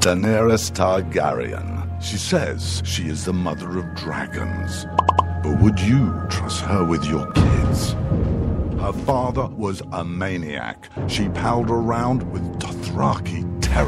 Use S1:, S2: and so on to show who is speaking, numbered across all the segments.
S1: Daenerys Targaryen. She says she is the mother of dragons. But would you trust her with your kids? Her father was a maniac. She palled around with Dothraki terror.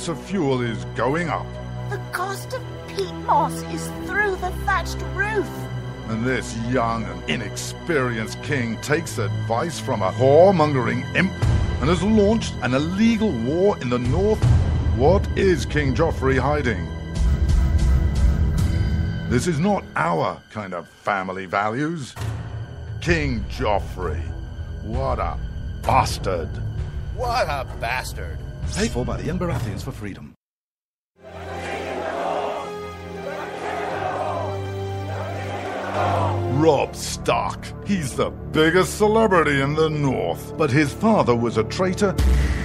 S1: Of fuel is going up.
S2: The cost of peat moss is through the thatched roof.
S1: And this young and inexperienced king takes advice from a whoremongering imp and has launched an illegal war in the north. What is King Joffrey hiding? This is not our kind of family values. King Joffrey. What a bastard.
S3: What a bastard.
S4: Paid for by the young Baratheons for freedom.
S1: Robb Stark. He's the biggest celebrity in the North. But his father was a traitor.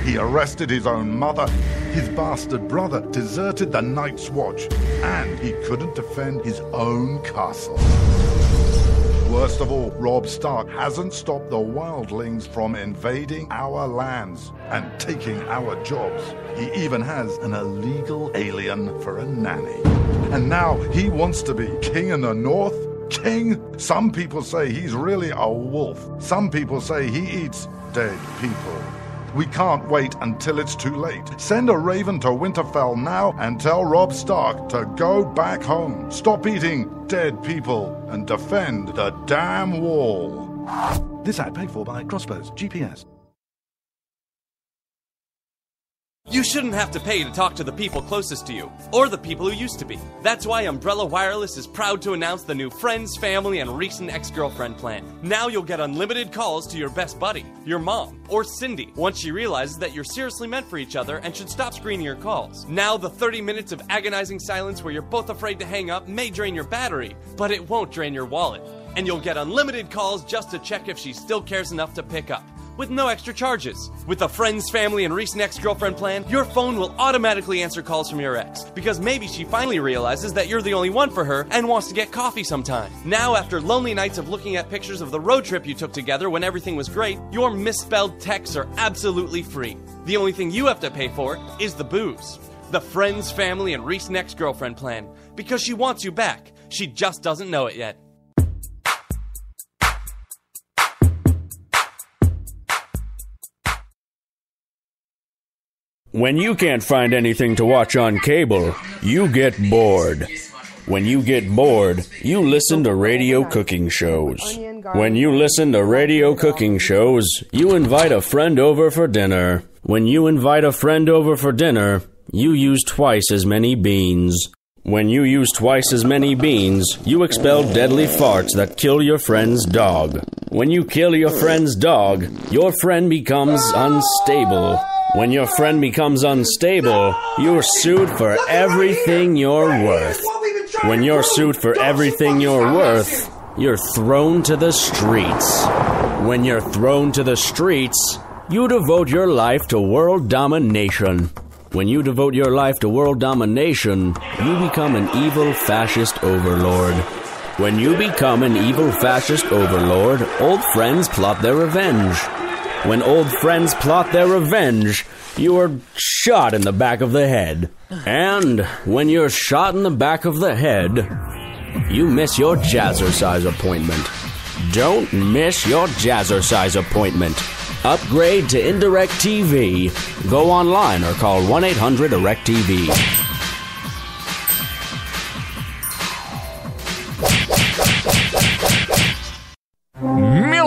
S1: He arrested his own mother. His bastard brother deserted the Night's Watch. And he couldn't defend his own castle. Worst of all, Robb Stark hasn't stopped the wildlings from invading our lands and taking our jobs. He even has an illegal alien for a nanny. And now he wants to be king in the north? King? Some people say he's really a wolf. Some people say he eats dead people. We can't wait until it's too late. Send a raven to Winterfell now and tell Robb Stark to go back home. Stop eating dead people and defend the damn wall.
S4: This ad paid for by Crossbows GPS.
S5: You shouldn't have to pay to talk to the people closest to you, or the people who used to be. That's why Umbrella Wireless is proud to announce the new Friends, Family, and Recent Ex-Girlfriend plan. Now you'll get unlimited calls to your best buddy, your mom, or Cindy, once she realizes that you're seriously meant for each other and should stop screening your calls. Now the 30 minutes of agonizing silence where you're both afraid to hang up may drain your battery, but it won't drain your wallet. And you'll get unlimited calls just to check if she still cares enough to pick up, with no extra charges. With the Friends, Family, and Recent Ex-Girlfriend plan, your phone will automatically answer calls from your ex, because maybe she finally realizes that you're the only one for her and wants to get coffee sometime. Now, after lonely nights of looking at pictures of the road trip you took together when everything was great, your misspelled texts are absolutely free. The only thing you have to pay for is the booze. The Friends, Family, and Recent Ex-Girlfriend plan, because she wants you back. She just doesn't know it yet.
S6: When you can't find anything to watch on cable, you get bored. When you get bored, you listen to radio cooking shows. When you listen to radio cooking shows, you invite a friend over for dinner. When you invite a friend over for dinner, you use twice as many beans. When you use twice as many beans, you expel deadly farts that kill your friend's dog. When you kill your friend's dog, your friend becomes unstable. When your friend becomes unstable, you're sued for everything you're worth. When you're sued for everything you're worth, you're thrown to the streets. When you're thrown to the streets, you devote your life to world domination. When you devote your life to world domination, you become an evil fascist overlord. When you become an evil fascist overlord, old friends plot their revenge. When old friends plot their revenge, you are shot in the back of the head. And when you're shot in the back of the head, you miss your jazzercise appointment. Don't miss your jazzercise appointment. Upgrade to Indirect TV. Go online or call 1-800-ERECT-TV.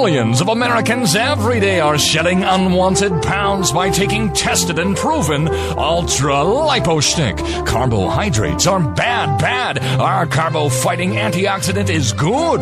S7: Millions of Americans every day are shedding unwanted pounds by taking tested and proven Ultra Lipo Stick. Carbohydrates are bad. Our carbo-fighting antioxidant is good.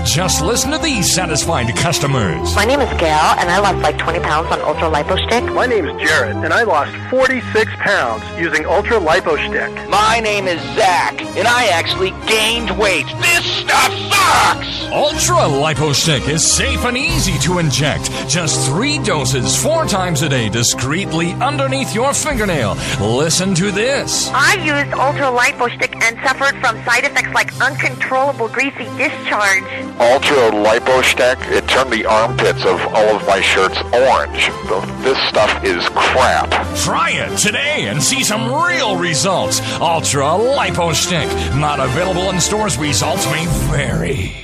S7: Just listen to these satisfied customers.
S8: My name is Gail, and I lost like 20 pounds on Ultra Lipo Stick.
S9: My name is Jared, and I lost 46 pounds using Ultra Lipo Stick.
S10: My name is Zach, and I actually gained weight. This stuff sucks!
S7: Ultra Lipo Stick is safe and easy to inject. Just 3 doses 4 times a day discreetly underneath your fingernail. Listen to this.
S8: I used Ultra Lipo Stick and suffered from side effects like uncontrollable greasy discharge.
S11: Ultra Lipo Stick, it turned the armpits of all of my shirts orange. This stuff is crap.
S7: Try it today and see some real results. Ultra Lipo Stick. Not available in stores. Results may vary.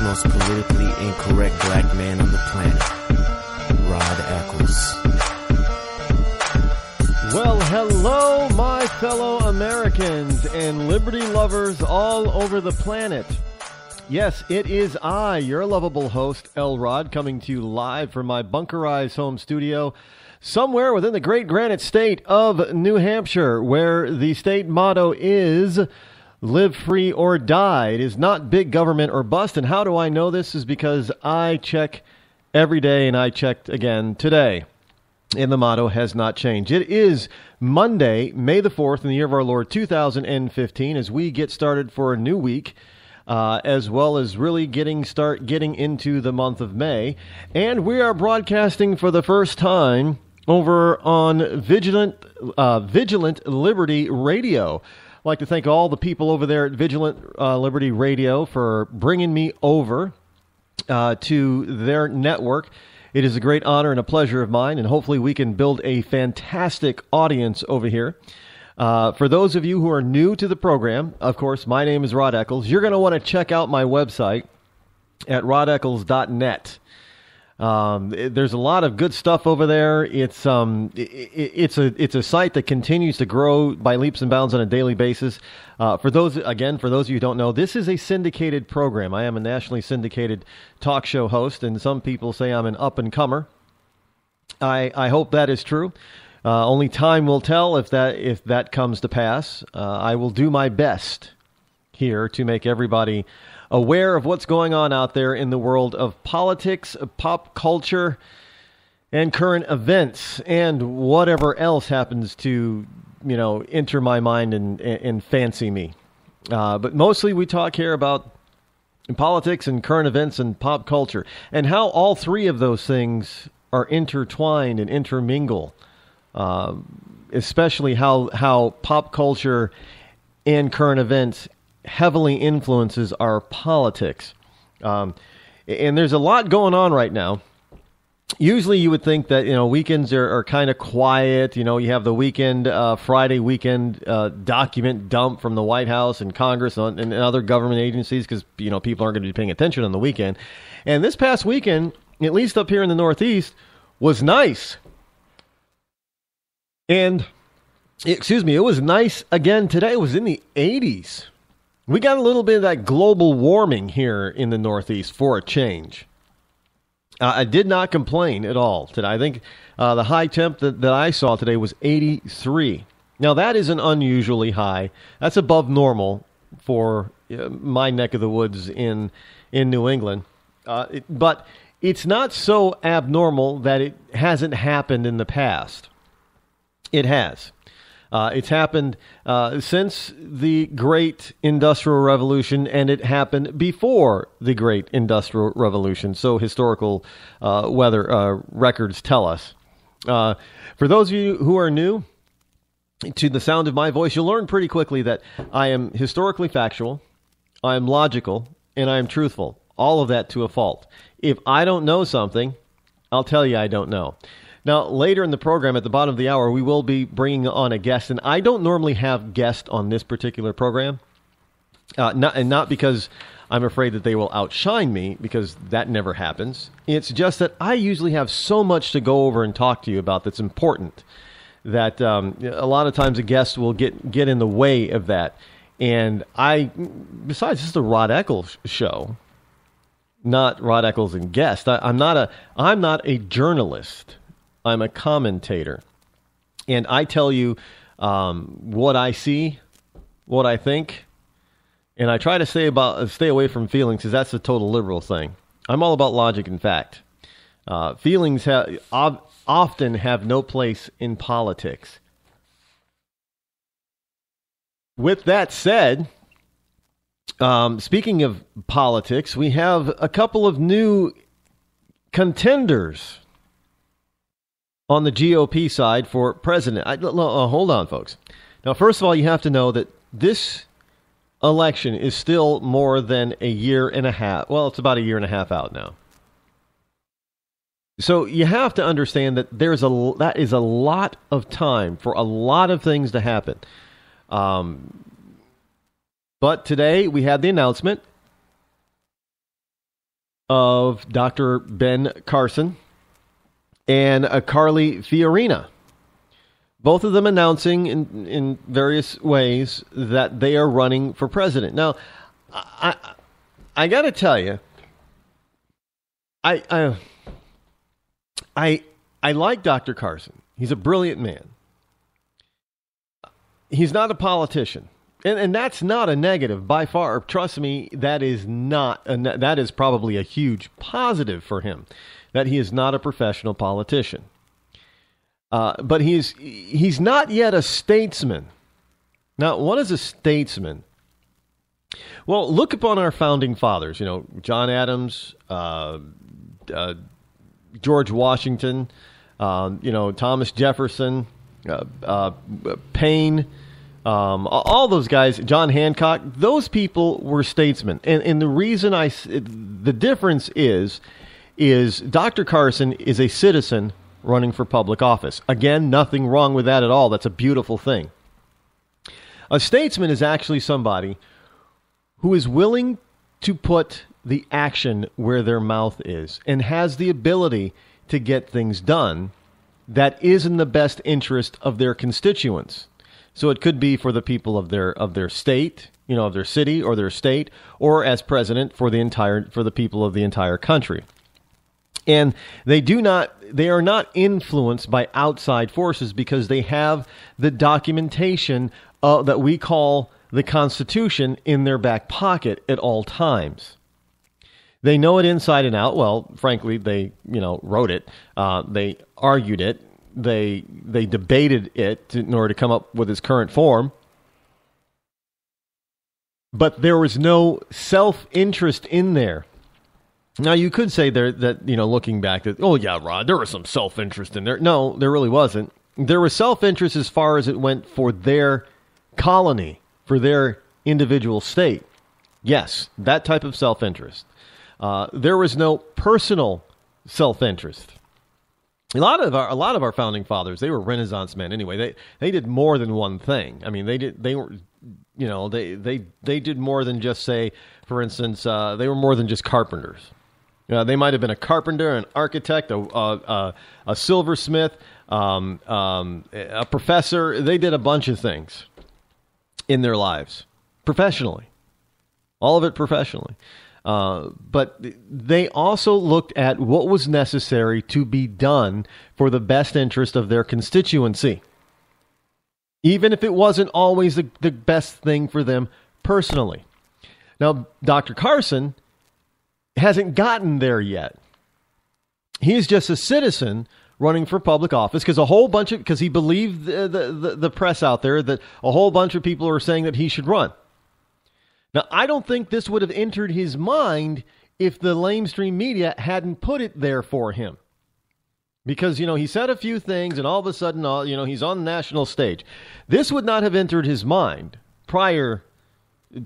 S12: most politically incorrect black man on the planet, Rod Eccles.
S13: Well, hello, my fellow Americans and liberty lovers all over the planet. Yes, it is I, your lovable host, L. Rod, coming to you live from my bunkerized home studio somewhere within the great granite state of New Hampshire, where the state motto is live free or die. It is not big government or bust. And how do I know this? Is because I check every day, and I checked again today. And the motto has not changed. It is Monday, May the 4th, in the year of our Lord 2015, as we get started for a new week, as well as really getting into the month of May. And we are broadcasting for the first time over on Vigilant Liberty Radio. I'd like to thank all the people over there at Vigilant Liberty Radio for bringing me over to their network. It is a great honor and a pleasure of mine, and hopefully we can build a fantastic audience over here. For those of you who are new to the program, of course, my name is Rod Eccles. You're going to want to check out my website at rodeccles.net. There's a lot of good stuff over there. It's a site that continues to grow by leaps and bounds on a daily basis. For those of you who don't know, this is a syndicated program. I am a nationally syndicated talk show host, and some people say I'm an up-and-comer. I hope that is true. Only time will tell if that comes to pass. I will do my best here to make everybody aware of what's going on out there in the world of politics, pop culture, and current events, and whatever else happens to, enter my mind and fancy me. But mostly we talk here about politics and current events and pop culture, and how all three of those things are intertwined and intermingle. Especially how pop culture and current events heavily influences our politics. And there's a lot going on right now. Usually you would think that, weekends are kind of quiet. You have the weekend, Friday weekend document dump from the White House and Congress and other government agencies because, people aren't going to be paying attention on the weekend. And this past weekend, at least up here in the Northeast, was nice. And, it was nice again today. It was in the 80s. We got a little bit of that global warming here in the Northeast for a change. I did not complain at all today. I think the high temp that I saw today was 83. Now, that is an unusually high. That's above normal for my neck of the woods in New England. But it's not so abnormal that it hasn't happened in the past. It has. It's happened since the Great Industrial Revolution, and it happened before the Great Industrial Revolution. So historical weather records tell us. For those of you who are new to the sound of my voice, you'll learn pretty quickly that I am historically factual, I am logical, and I am truthful. All of that to a fault. If I don't know something, I'll tell you I don't know. Now, later in the program, at the bottom of the hour, we will be bringing on a guest, and I don't normally have guests on this particular program, not because I'm afraid that they will outshine me, because that never happens. It's just that I usually have so much to go over and talk to you about that's important that a lot of times a guest will get in the way of that. And besides, this is the Rod Eccles Show, not Rod Eccles and guest. I'm not a journalist. I'm a commentator, and I tell you what I see, what I think, and I try to stay away from feelings, because that's a total liberal thing. I'm all about logic and fact. Feelings often have no place in politics. With that said, speaking of politics, we have a couple of new contenders on the GOP side for president. Hold on, folks. Now, first of all, you have to know that this election is still more than a year and a half. Well, it's about a year and a half out now. So you have to understand that that is a lot of time for a lot of things to happen. But today we had the announcement of Dr. Ben Carson and Carly Fiorina, both of them announcing in various ways that they are running for president. Now, I got to tell you, I like Dr. Carson. He's a brilliant man. He's not a politician. And that's not a negative by far. Trust me, that is probably a huge positive for him, that he is not a professional politician. But he's not yet a statesman. Now, what is a statesman? Well, look upon our founding fathers. John Adams, George Washington, Thomas Jefferson, Paine. All those guys, John Hancock, those people were statesmen. And the reason the difference is Dr. Carson is a citizen running for public office. Again, nothing wrong with that at all. That's a beautiful thing. A statesman is actually somebody who is willing to put the action where their mouth is and has the ability to get things done that is in the best interest of their constituents. So it could be for the people of their state, of their city or their state, or as president for the people of the entire country. And they are not influenced by outside forces because they have the documentation that we call the Constitution in their back pocket at all times. They know it inside and out. Well, frankly, they wrote it. They argued it. They debated it in order to come up with its current form. But there was no self-interest in there. Now, you could say that looking back, that, oh, yeah, Rod, there was some self-interest in there. No, there really wasn't. There was self-interest as far as it went for their colony, for their individual state. Yes, that type of self-interest. There was no personal self-interest. A lot of our founding fathers, they were Renaissance men anyway. They did more than one thing. I mean, they did more than just, say, for instance, they were more than just carpenters. They might have been a carpenter, an architect, a silversmith, a professor. They did a bunch of things in their lives professionally, all of it professionally. But they also looked at what was necessary to be done for the best interest of their constituency, even if it wasn't always the best thing for them personally. Now, Dr. Carson hasn't gotten there yet. He is just a citizen running for public office because he believed the press out there that a whole bunch of people are saying that he should run. Now, I don't think this would have entered his mind if the lamestream media hadn't put it there for him. Because, he said a few things and all of a sudden, he's on the national stage. This would not have entered his mind prior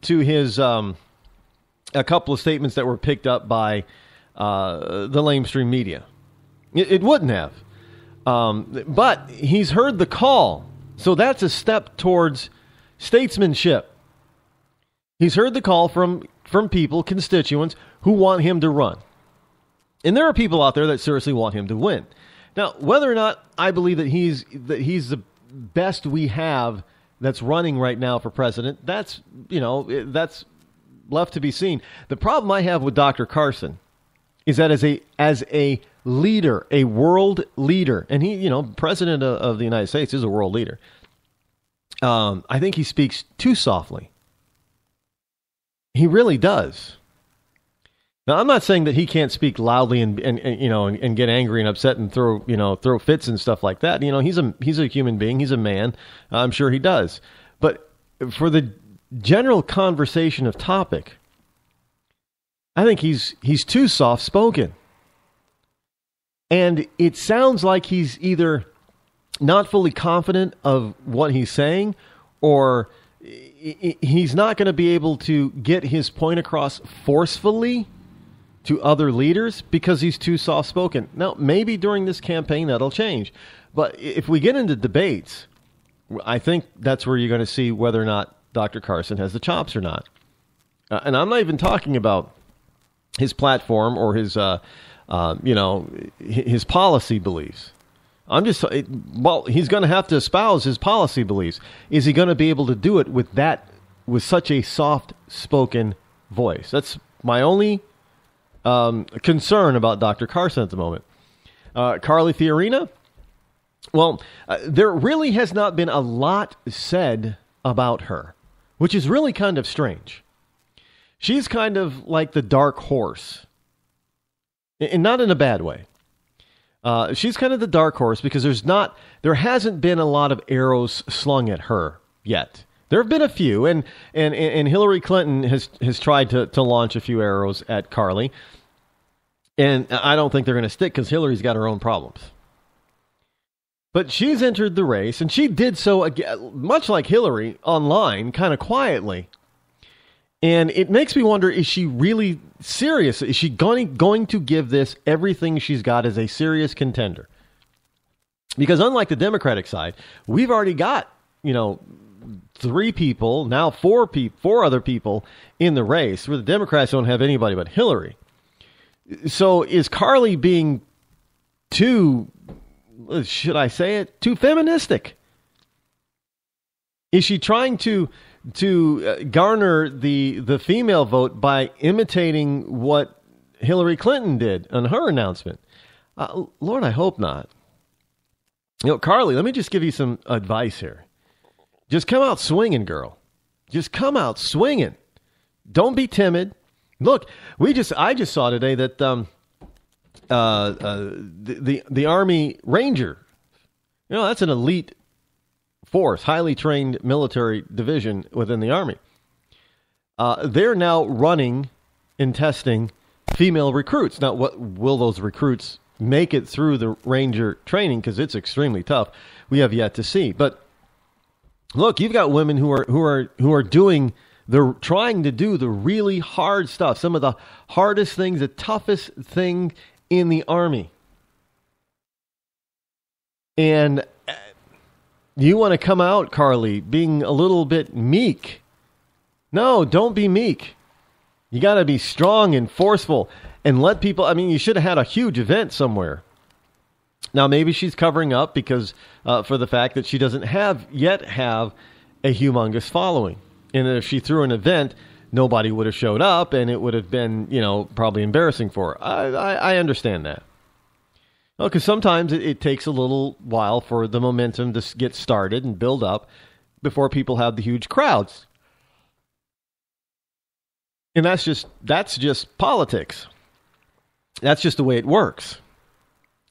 S13: to his a couple of statements that were picked up by the lamestream media. It wouldn't have. But he's heard the call. So that's a step towards statesmanship. He's heard the call from people, constituents, who want him to run. And there are people out there that seriously want him to win. Now, whether or not I believe that he's the best we have that's running right now for president, that's left to be seen. The problem I have with Dr. Carson is that as a leader, a world leader, and he, president of the United States is a world leader. I think he speaks too softly. He really does. Now, I'm not saying that he can't speak loudly and get angry and upset and throw fits and stuff like that. He's a human being. He's a man. I'm sure he does. But for the general conversation of topic, I think he's too soft spoken. And it sounds like he's either not fully confident of what he's saying, or he's not going to be able to get his point across forcefully to other leaders because he's too soft-spoken. Now, maybe during this campaign that'll change. But if we get into debates, I think that's where you're going to see whether or not Dr. Carson has the chops or not. And I'm not even talking about his platform or his policy beliefs. He's going to have to espouse his policy beliefs. Is he going to be able to do it with such a soft-spoken voice? That's my only concern about Dr. Carson at the moment. Carly Fiorina, there really has not been a lot said about her, which is really kind of strange. She's kind of like the dark horse, and not in a bad way. She's kind of the dark horse because there hasn't been a lot of arrows slung at her yet. There have been a few, and Hillary Clinton has tried to launch a few arrows at Carly, and I don't think they're going to stick because Hillary's got her own problems. But she's entered the race, and she did so, much like Hillary, online, kind of quietly. And it makes me wonder, is she really serious? Is she going to give this everything she's got as a serious contender? Because unlike the Democratic side, we've already got, 3 people, now 4 other people in the race, where the Democrats don't have anybody but Hillary. So is Carly being too, should I say it, too feministic? Is she trying to garner the female vote by imitating what Hillary Clinton did on her announcement? Lord, I hope not. Carly, let me just give you some advice here. Just come out swinging, girl. Just come out swinging. Don't be timid. Look, I just saw today that the Army Ranger, that's an elite force, highly trained military division within the Army. They're now running and testing female recruits. Now, what will those recruits make it through the Ranger training? Because it's extremely tough. We have yet to see. But look, you've got women who are doing trying to do the really hard stuff, some of the hardest things, the toughest thing in the Army. And you want to come out, Carly, being a little bit meek. No, don't be meek. You got to be strong and forceful and let people, you should have had a huge event somewhere. Now, maybe she's covering up because for the fact that she doesn't yet have a humongous following. And if she threw an event, nobody would have showed up and it would have been, probably embarrassing for her. I understand that. Because sometimes it takes a little while for the momentum to get started and build up before people have the huge crowds. And that's just politics. That's just the way it works.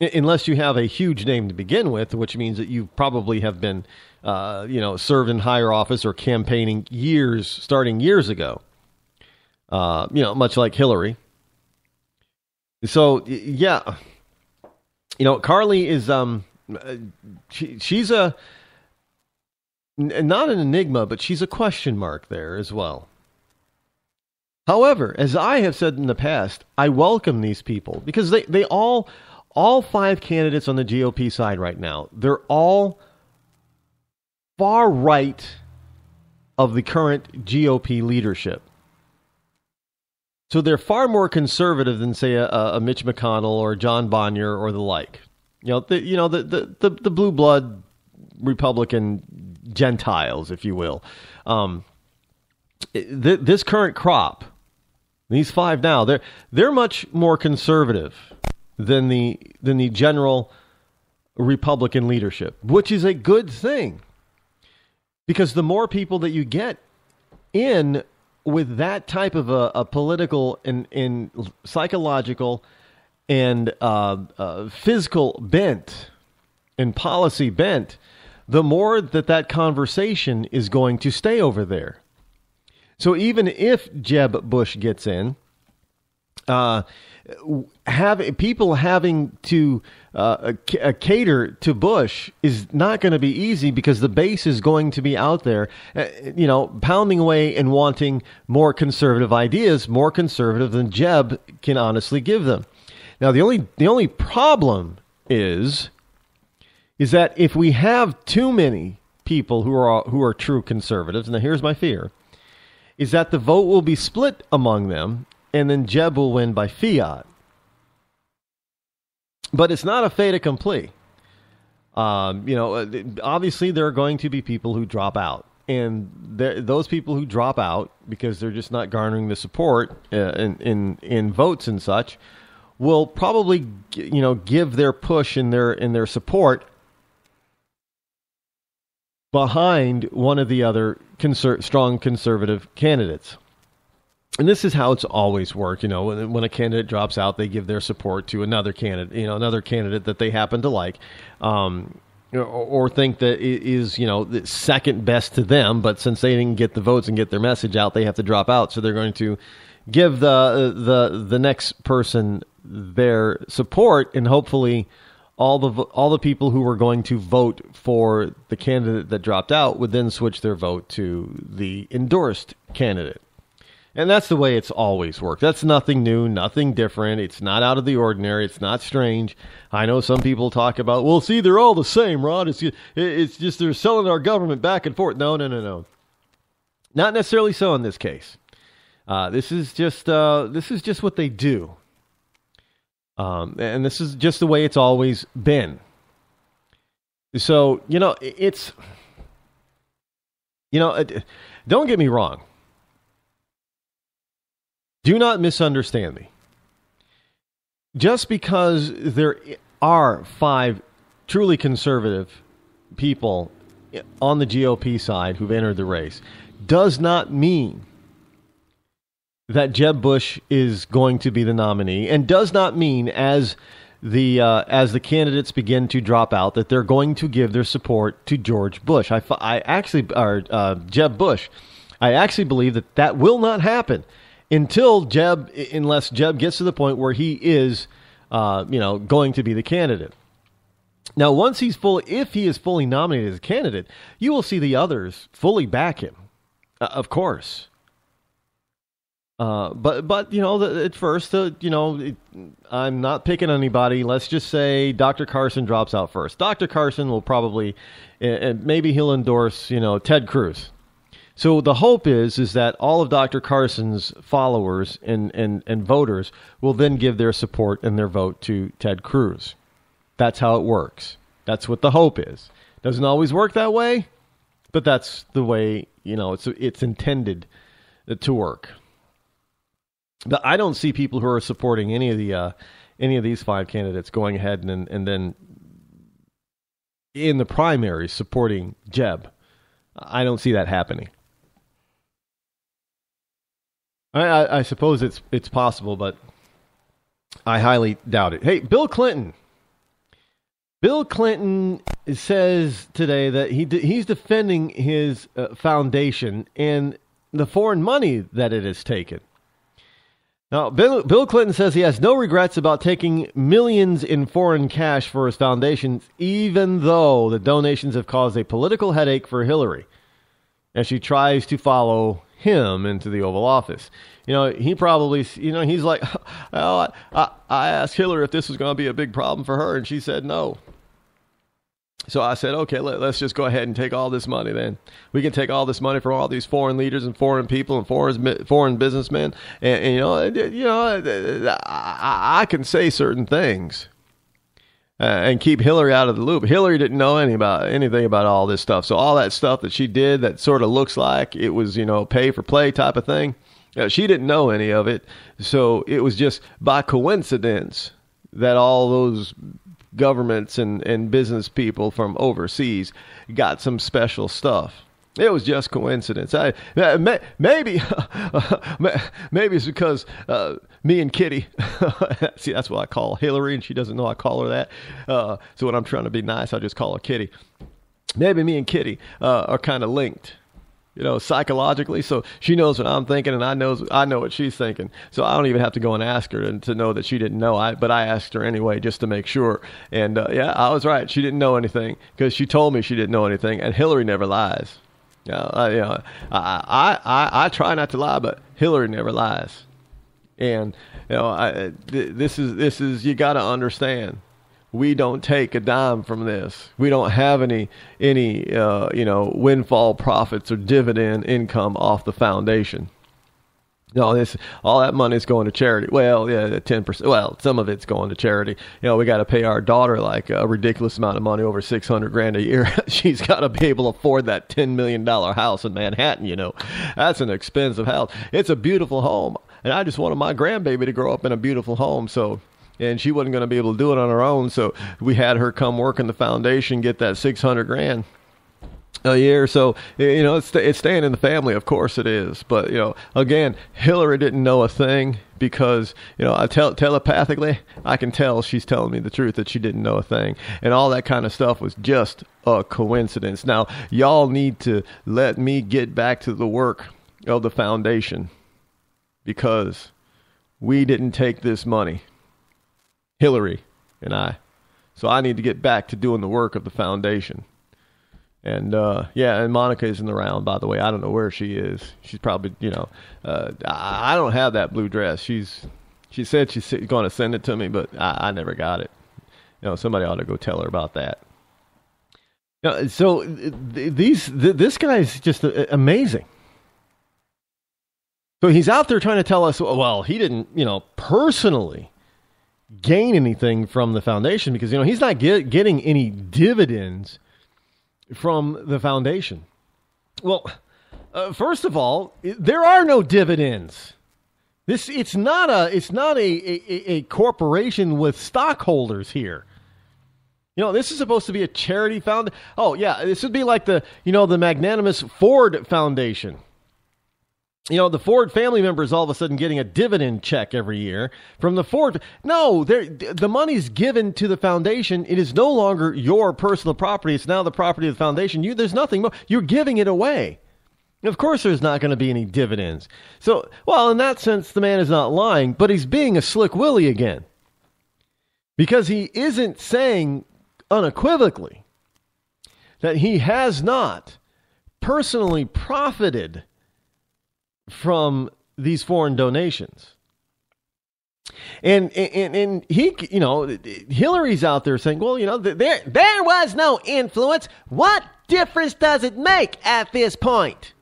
S13: Unless you have a huge name to begin with, which means that you probably have been, served in higher office or campaigning starting years ago. Much like Hillary. So, yeah. Carly is, she's not an enigma, but she's a question mark there as well. However, as I have said in the past, I welcome these people because they all 5 candidates on the GOP side right now, they're all far right of the current GOP leadership. So they're far more conservative than, say, a Mitch McConnell or John Bonnier or the like. The blue blood Republican Gentiles, if you will. This current crop, these 5 now, they're much more conservative than the general Republican leadership, which is a good thing. Because the more people that you get in with that type of a political and psychological and physical bent and policy bent, the more that conversation is going to stay over there. So even if Jeb Bush gets in, people having to cater to Bush is not going to be easy because the base is going to be out there, pounding away and wanting more conservative ideas, more conservative than Jeb can honestly give them. Now, the only problem is that if we have too many people who are true conservatives, and here's my fear, is that the vote will be split among them, and then Jeb will win by fiat. But it's not a fait accompli. Obviously there are going to be people who drop out. And those people who drop out because they're just not garnering the support in votes and such will probably, give their push and their support behind one of the other strong conservative candidates. And this is how it's always worked. When a candidate drops out, they give their support to another candidate that they happen to like, or think that it is, the second best to them. But since they didn't get the votes and get their message out, they have to drop out. So they're going to give the next person their support, and hopefully all the people who were going to vote for the candidate that dropped out would then switch their vote to the endorsed candidate. And that's the way it's always worked. That's nothing new, nothing different. It's not out of the ordinary. It's not strange. I know some people talk about, well, see, they're all the same, Rod. It's just they're selling our government back and forth. No. Not necessarily so in this case. This is just what they do. And this is just the way it's always been. So, it's, don't get me wrong. Do not misunderstand me. Just because there are 5 truly conservative people on the GOP side who've entered the race does not mean that Jeb Bush is going to be the nominee, and does not mean as the candidates begin to drop out that they're going to give their support to George Bush. Jeb Bush. I actually believe that will not happen. Unless Jeb gets to the point where he is, going to be the candidate. Now, if he is fully nominated as a candidate, you will see the others fully back him, of course. But at first, I'm not picking anybody. Let's just say Dr. Carson drops out first. Dr. Carson will probably, maybe he'll endorse, Ted Cruz. So the hope is that all of Dr. Carson's followers and voters will then give their support and their vote to Ted Cruz. That's how it works. That's what the hope is. Doesn't always work that way, but that's the way, it's intended to work. But I don't see people who are supporting any of these 5 candidates going ahead and then in the primaries supporting Jeb. I don't see that happening. I suppose it's possible, but I highly doubt it. Hey, Bill Clinton Bill Clinton says today that he's defending his foundation and the foreign money that it has taken. Now, Bill Clinton says he has no regrets about taking millions in foreign cash for his foundations, even though the donations have caused a political headache for Hillary as she tries to follow him into the Oval Office. He probably, he's like, oh, I asked Hillary if this was going to be a big problem for her, and she said no. So I said, okay, let's just go ahead and take all this money then. We can take all this money from all these foreign leaders and foreign people and foreign businessmen. And I can say certain things and keep Hillary out of the loop. Hillary didn't know anything about all this stuff. So all that stuff that she did that sort of looks like it was, pay for play type of thing, she didn't know any of it. So it was just by coincidence that all those governments and business people from overseas got some special stuff. It was just coincidence. Maybe it's because me and Kitty, see, that's what I call Hillary, and she doesn't know I call her that. So when I'm trying to be nice, I just call her Kitty. Maybe me and Kitty are kind of linked, psychologically. So she knows what I'm thinking, and I know what she's thinking. So I don't even have to go and ask her to know that she didn't know. But I asked her anyway just to make sure. And yeah, I was right. She didn't know anything because she told me she didn't know anything. And Hillary never lies. I try not to lie, but Hillary never lies. And this is you got to understand. We don't take a dime from this. We don't have any windfall profits or dividend income off the foundation. No, all that money is going to charity. Well, yeah, 10%. Well, some of it's going to charity. We got to pay our daughter like a ridiculous amount of money, over $600,000 a year. She's got to be able to afford that $10 million house in Manhattan. That's an expensive house. It's a beautiful home, and I just wanted my grandbaby to grow up in a beautiful home. And she wasn't going to be able to do it on her own, so we had her come work in the foundation, get that $600,000 a year. So it's staying in the family, of course it is. But again, Hillary didn't know a thing because I telepathically I can tell she's telling me the truth that she didn't know a thing, and all that kind of stuff was just a coincidence. Now y'all need to let me get back to the work of the foundation because we didn't take this money. Hillary and I. So I need to get back to doing the work of the foundation. And and Monica isn't around, by the way. I don't know where she is. She's probably, I don't have that blue dress. She said she's going to send it to me, but I never got it. Somebody ought to go tell her about that. So this guy is just amazing. So he's out there trying to tell us, well, he didn't, personally gain anything from the foundation because he's not getting any dividends from the foundation. Well, first of all, there are no dividends. It's not a corporation with stockholders here. This is supposed to be a charity foundation. Oh yeah, this would be like the magnanimous Ford Foundation. The Ford family members all of a sudden getting a dividend check every year from the Ford. No, the money's given to the foundation. It is no longer your personal property. It's now the property of the foundation. There's nothing more. You're giving it away. Of course, there's not going to be any dividends. So, well, in that sense, the man is not lying, but he's being a slick Willie again. Because he isn't saying unequivocally that he has not personally profited from these foreign donations. And he, Hillary's out there saying, well, there was no influence. What difference does it make at this point?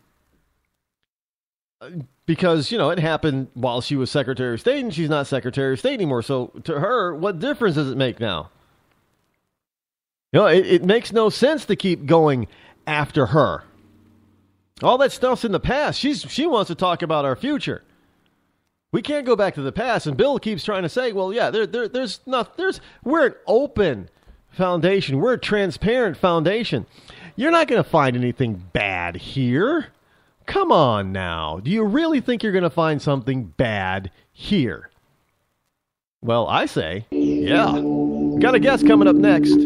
S13: Because, it happened while she was Secretary of State, and she's not Secretary of State anymore. So to her, what difference does it make now? It makes no sense to keep going after her. All that stuff's in the past. She wants to talk about our future. We can't go back to the past. And Bill keeps trying to say, well, yeah, we're an open foundation. We're a transparent foundation. You're not going to find anything bad here. Come on now. Do you really think you're going to find something bad here? Well, I say, yeah. Got a guest coming up next.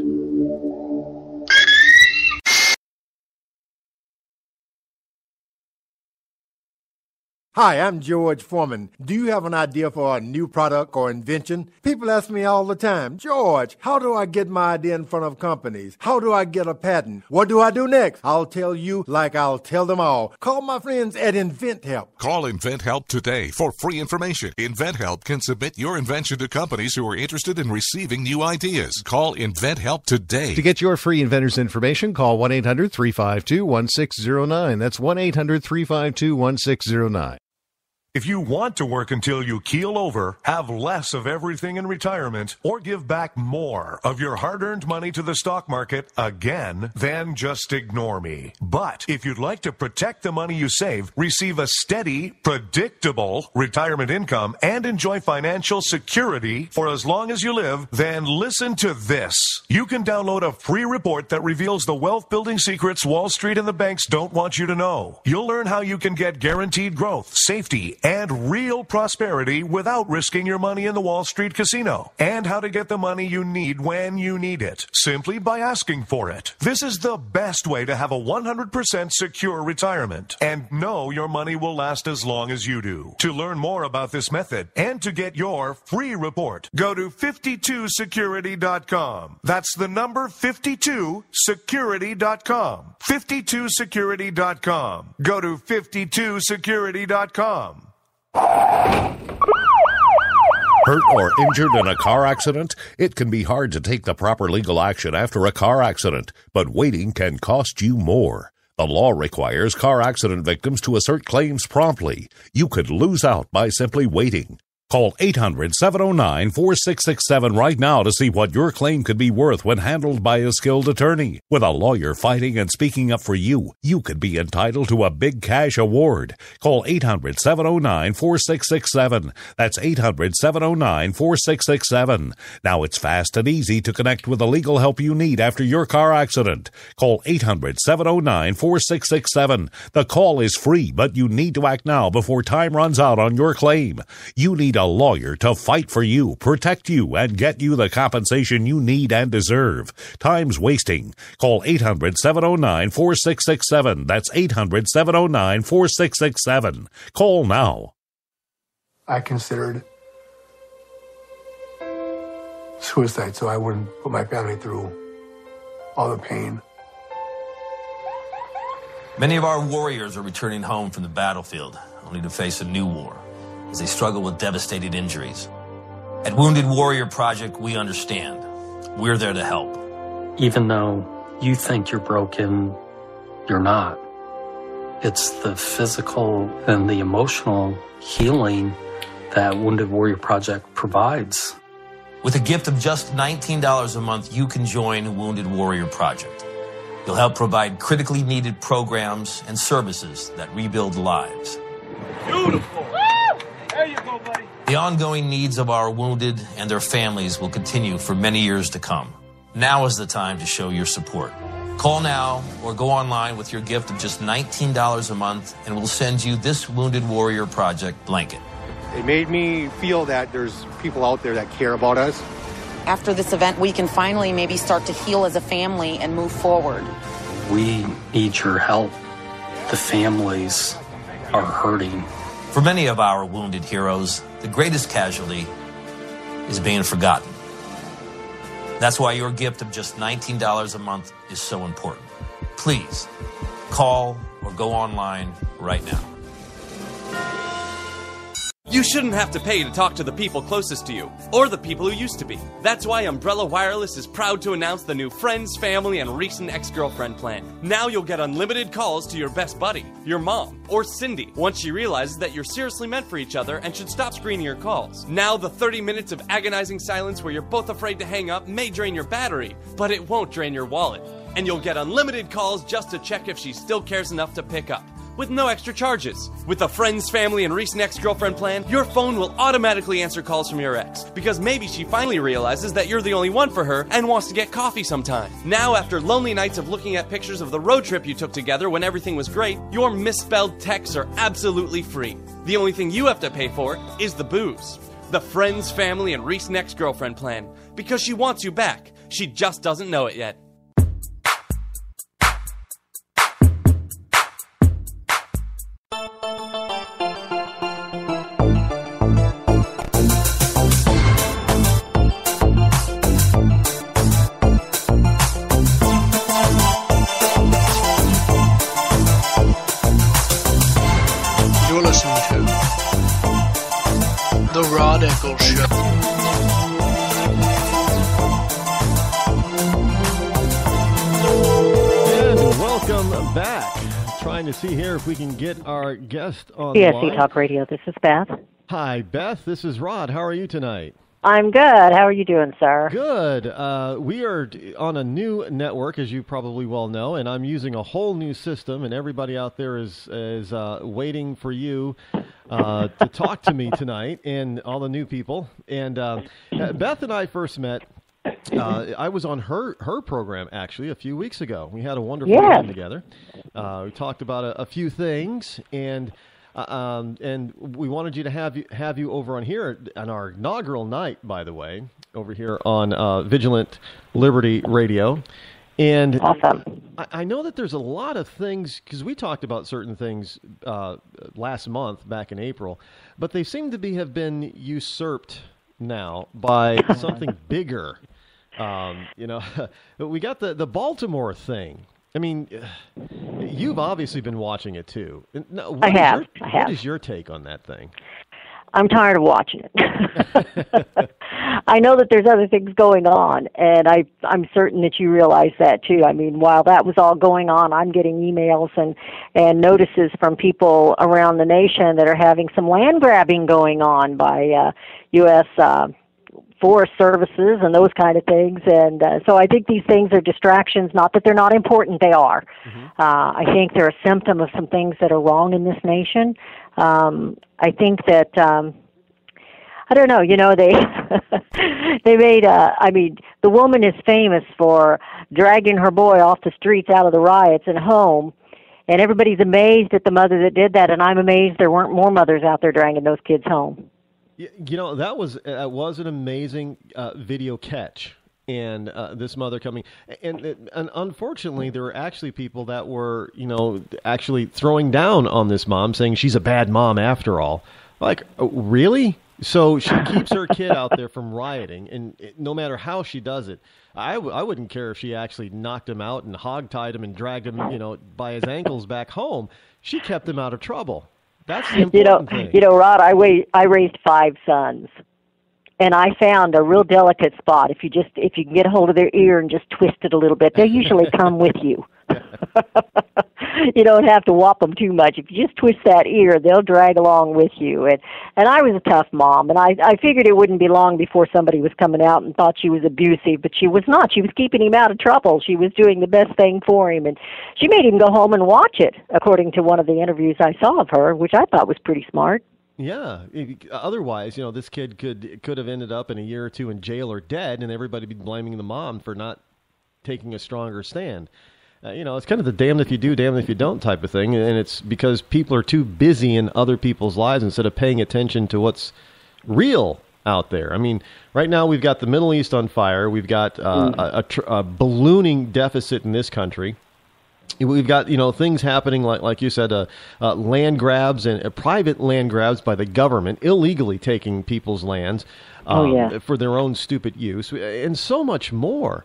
S14: Hi, I'm George Foreman. Do you have an idea for a new product or invention? People ask me all the time, George, how do I get my idea in front of companies? How do I get a patent? What do I do next? I'll tell you like I'll tell them all. Call my friends at InventHelp.
S15: Call InventHelp today for free information. InventHelp can submit your invention to companies who are interested in receiving new ideas. Call InventHelp today.
S16: To get your free inventor's information, call 1-800-352-1609. That's 1-800-352-1609.
S17: If you want to work until you keel over, have less of everything in retirement, or give back more of your hard-earned money to the stock market again, then just ignore me. But if you'd like to protect the money you save, receive a steady, predictable retirement income, and enjoy financial security for as long as you live, then listen to this. You can download a free report that reveals the wealth-building secrets Wall Street and the banks don't want you to know. You'll learn how you can get guaranteed growth, safety, and real prosperity without risking your money in the Wall Street casino, and how to get the money you need when you need it, simply by asking for it. This is the best way to have a 100% secure retirement, and know your money will last as long as you do. To learn more about this method, and to get your free report, go to 52security.com. That's the number 52security.com. 52security.com. Go to 52security.com.
S18: Hurt or injured in a car accident? It can be hard to take the proper legal action after a car accident, but waiting can cost you more. The law requires car accident victims to assert claims promptly. You could lose out by simply waiting. Call 800-709-4667 right now to see what your claim could be worth when handled by a skilled attorney. With a lawyer fighting and speaking up for you, you could be entitled to a big cash award. Call 800-709-4667. That's 800-709-4667. Now it's fast and easy to connect with the legal help you need after your car accident. Call 800-709-4667. The call is free, but you need to act now before time runs out on your claim. You need a lawyer to fight for you, protect you, and get you the compensation you need and deserve. Time's wasting. Call 800-709-4667. That's 800-709-4667. Call now.
S19: I considered suicide so I wouldn't put my family through all the pain.
S20: Many of our warriors are returning home from the battlefield, only to face a new war as they struggle with devastating injuries. At Wounded Warrior Project, we understand. We're there to help.
S21: Even though you think you're broken, you're not. It's the physical and the emotional healing that Wounded Warrior Project provides.
S20: With a gift of just $19 a month, you can join Wounded Warrior Project. You'll help provide critically needed programs and services that rebuild lives.
S22: Beautiful. There you go, buddy.
S20: The ongoing needs of our wounded and their families will continue for many years to come. Now is the time to show your support. Call now or go online with your gift of just $19 a month, and we'll send you this Wounded Warrior Project blanket.
S23: It made me feel that there's people out there that care about us.
S24: After this event, we can finally maybe start to heal as a family and move forward.
S21: We need your help. The families are hurting.
S20: For many of our wounded heroes, the greatest casualty is being forgotten. That's why your gift of just $19 a month is so important. Please, call or go online right now.
S5: You shouldn't have to pay to talk to the people closest to you, or the people who used to be. That's why Umbrella Wireless is proud to announce the new Friends, Family, and Recent Ex-Girlfriend plan. Now you'll get unlimited calls to your best buddy, your mom, or Cindy, once she realizes that you're seriously meant for each other and should stop screening your calls. Now the 30 minutes of agonizing silence where you're both afraid to hang up may drain your battery, but it won't drain your wallet. And you'll get unlimited calls just to check if she still cares enough to pick up, with no extra charges. With the Friends, Family, and Recent Ex-Girlfriend plan, your phone will automatically answer calls from your ex, because maybe she finally realizes that you're the only one for her and wants to get coffee sometime. Now, after lonely nights of looking at pictures of the road trip you took together when everything was great, your misspelled texts are absolutely free. The only thing you have to pay for is the booze. The Friends, Family, and Recent Ex-Girlfriend plan, because she wants you back. She just doesn't know it yet.
S1: Eccles Show.
S13: And welcome back. Trying to see here if we can get our guest on the
S2: PSC
S13: line.
S2: Talk Radio. This is Beth.
S13: Hi, Beth. This is Rod. How are you tonight?
S2: I'm good. How are you doing, sir?
S13: Good. We are on a new network, as you probably well know, and I'm using a whole new system, and everybody out there is waiting for you to talk to me tonight, and all the new people. And Beth and I first met. I was on her program, actually, a few weeks ago. We had a wonderful time together. We talked about a few things, and we wanted you to have you over on here on our inaugural night, by the way, over here on Vigilant Liberty Radio. And
S2: awesome.
S13: I know that there's a lot of things, because we talked about certain things last month, back in April, but they seem to have been usurped now by something bigger. We got the Baltimore thing. I mean, you've obviously been watching it too.
S2: I have.
S13: What is your take on that thing?
S2: I'm tired of watching it. I know that there's other things going on, and I'm certain that you realize that too. I mean, while that was all going on, I'm getting emails and notices from people around the nation that are having some land grabbing going on by U.S. Forest Services and those kind of things. And so I think these things are distractions, not that they're not important, they are. Mm-hmm. I think they're a symptom of some things that are wrong in this nation. I think that, I don't know, they they made, the woman is famous for dragging her boy off the streets out of the riots and home, and everybody's amazed at the mother that did that, and I'm amazed there weren't more mothers out there dragging those kids home.
S13: That was an amazing video catch, and this mother coming, and unfortunately, there were actually people that were, actually throwing down on this mom, saying she's a bad mom after all. Like, really? So she keeps her kid out there from rioting, and no matter how she does it, I wouldn't care if she actually knocked him out and hogtied him and dragged him, by his ankles back home. She kept him out of trouble. That's the important thing.
S2: Rod, I raised 5 sons, and I found a real delicate spot. If you can get a hold of their ear and just twist it a little bit, they usually come with you. You don't have to whop them too much. If you just twist that ear, they'll drag along with you. And I was a tough mom, and I figured it wouldn't be long before somebody was coming out and thought she was abusive, but she was not. She was keeping him out of trouble. She was doing the best thing for him, and she made him go home and watch it, according to one of the interviews I saw of her, which I thought was pretty smart.
S13: Yeah. Otherwise, this kid could have ended up in a year or two in jail or dead, and everybody be blaming the mom for not taking a stronger stand. It's kind of the damned if you do, damned if you don't type of thing, and it's because people are too busy in other people's lives instead of paying attention to what's real out there. I mean, right now we've got the Middle East on fire. We've got a ballooning deficit in this country. We've got, things happening like you said, land grabs and private land grabs by the government, illegally taking people's lands for their own stupid use, and so much more.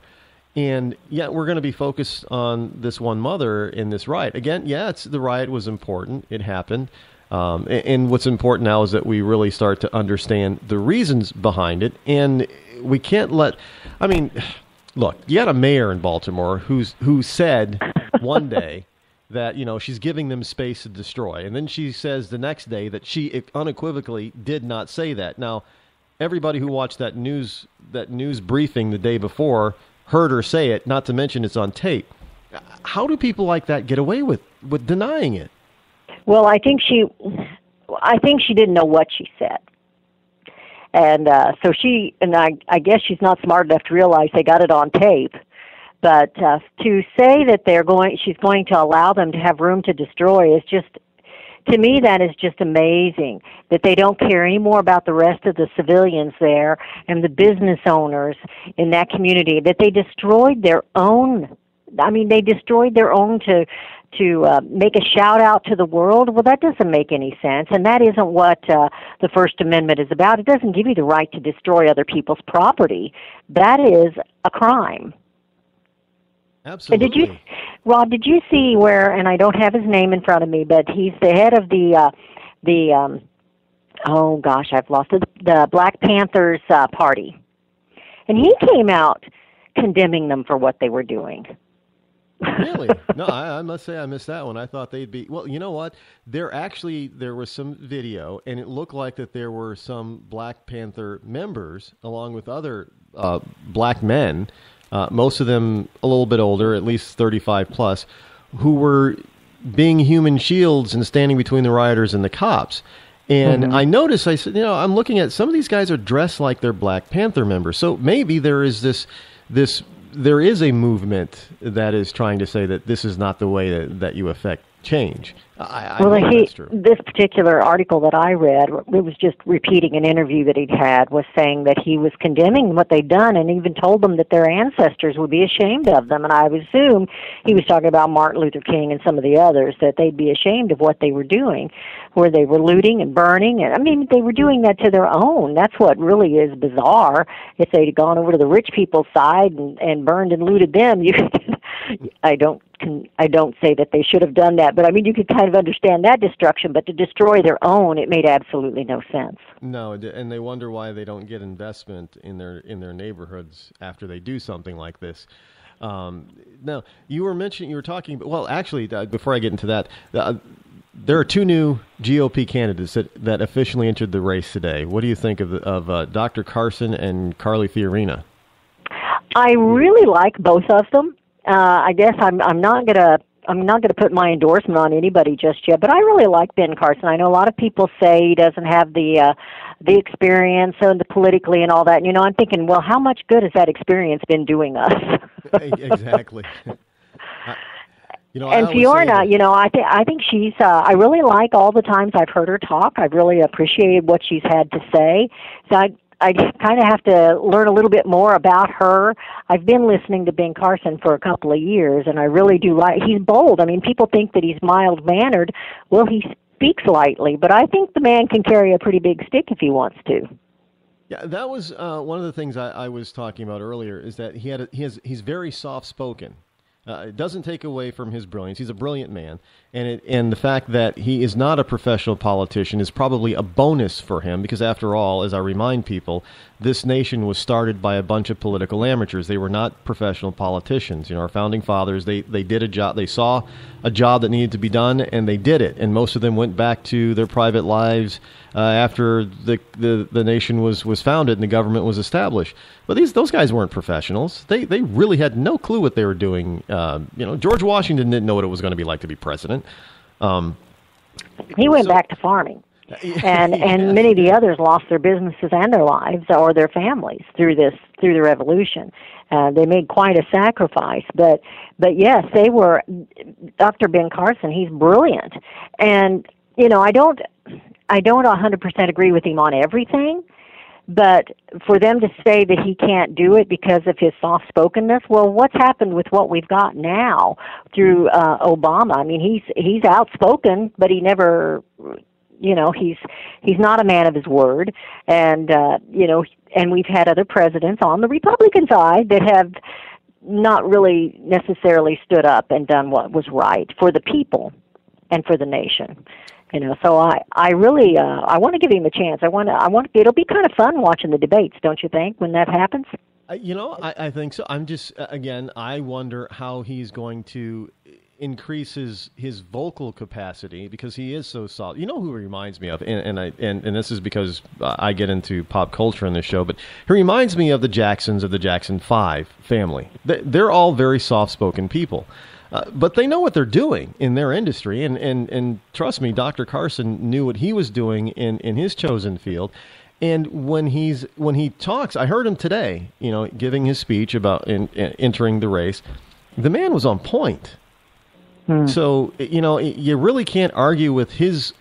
S13: And yet we're going to be focused on this one mother in this riot. Again, the riot was important. It happened. And what's important now is that we really start to understand the reasons behind it. And we can't look, you got a mayor in Baltimore who said one day that, she's giving them space to destroy. And then she says the next day that she unequivocally did not say that. Now, everybody who watched that news briefing the day before heard her say it, not to mention it's on tape. How do people like that get away with denying it?
S2: Well, I think she didn't know what she said. And so I guess she's not smart enough to realize they got it on tape. But to say that she's going to allow them to have room to destroy is just, to me, that is just amazing, that they don't care anymore about the rest of the civilians there and the business owners in that community, that they destroyed their own. They destroyed their own to make a shout out to the world. Well, that doesn't make any sense, and that isn't what the First Amendment is about. It doesn't give you the right to destroy other people's property. That is a crime.
S13: Absolutely.
S2: Rod, did you see where, and I don't have his name in front of me, but he's the head of the oh gosh, I've lost it. The Black Panthers party. And he came out condemning them for what they were doing.
S13: Really? No, I must say I missed that one. I thought they'd be... Well, you know what? There was some video, and it looked like that there were some Black Panther members, along with other black men, most of them a little bit older, at least 35 plus, who were being human shields and standing between the rioters and the cops. And I noticed, I said, I'm looking at some of these guys are dressed like they're Black Panther members. So maybe there is there is a movement that is trying to say that this is not the way that you affect change.
S2: This particular article that I read, it was just repeating an interview that he'd had, was saying that he was condemning what they'd done and even told them that their ancestors would be ashamed of them. And I would assume he was talking about Martin Luther King and some of the others, that they'd be ashamed of what they were doing, where they were looting and burning. And I mean, they were doing that to their own. That's what really is bizarre. If they'd gone over to the rich people's side and burned and looted them, I don't say that they should have done that, but I mean, you could kind of understand that destruction, but to destroy their own, it made absolutely no sense.
S13: No, and they wonder why they don't get investment in their neighborhoods after they do something like this. Now, you were talking, well, actually, before I get into that, there are two new GOP candidates that officially entered the race today. What do you think of Dr. Carson and Carly Fiorina?
S2: I really like both of them. I guess I'm not gonna put my endorsement on anybody just yet, but I really like Ben Carson. I know a lot of people say he doesn't have the experience and the politically and all that. And, I'm thinking, well, how much good has that experience been doing us?
S13: Exactly.
S2: And Fiorina, I think she's. I really like all the times I've heard her talk. I've really appreciated what she's had to say. So I kind of have to learn a little bit more about her. I've been listening to Ben Carson for a couple of years, and I really do like. He's bold. I mean, people think that he's mild-mannered. Well, he speaks lightly, but I think the man can carry a pretty big stick if he wants to.
S13: Yeah, that was one of the things I was talking about earlier. Is that he's very soft-spoken. It doesn't take away from his brilliance. He's a brilliant man, and the fact that he is not a professional politician is probably a bonus for him because, after all, as I remind people, this nation was started by a bunch of political amateurs. They were not professional politicians. Our founding fathers, they did a job. They saw a job that needed to be done, and they did it. And most of them went back to their private lives after the nation was founded and the government was established. But those guys weren't professionals. They really had no clue what they were doing. George Washington didn't know what it was going to be like to be president.
S2: He went back to farming. And many of the others lost their businesses and their lives or their families through the revolution. They made quite a sacrifice, but yes, they were. Dr. Ben Carson, he's brilliant, and I don't 100% agree with him on everything. But for them to say that he can't do it because of his soft-spokenness, well, what's happened with what we've got now through Obama? I mean, he's outspoken, but he never. He's not a man of his word, and and we've had other presidents on the Republican side that have not really necessarily stood up and done what was right for the people and for the nation. So I really I want to give him a chance. I want. It'll be kind of fun watching the debates, don't you think, when that happens?
S13: I think so. I'm just again, I wonder how he's going to increase his vocal capacity because he is so solid. You know who he reminds me of, and this is because I get into pop culture in this show, but he reminds me of the Jacksons of the Jackson 5 family. They're all very soft-spoken people. But they know what they're doing in their industry, and trust me, Dr. Carson knew what he was doing in his chosen field. And when he talks, I heard him today, giving his speech about entering the race. The man was on point. So you really can't argue with his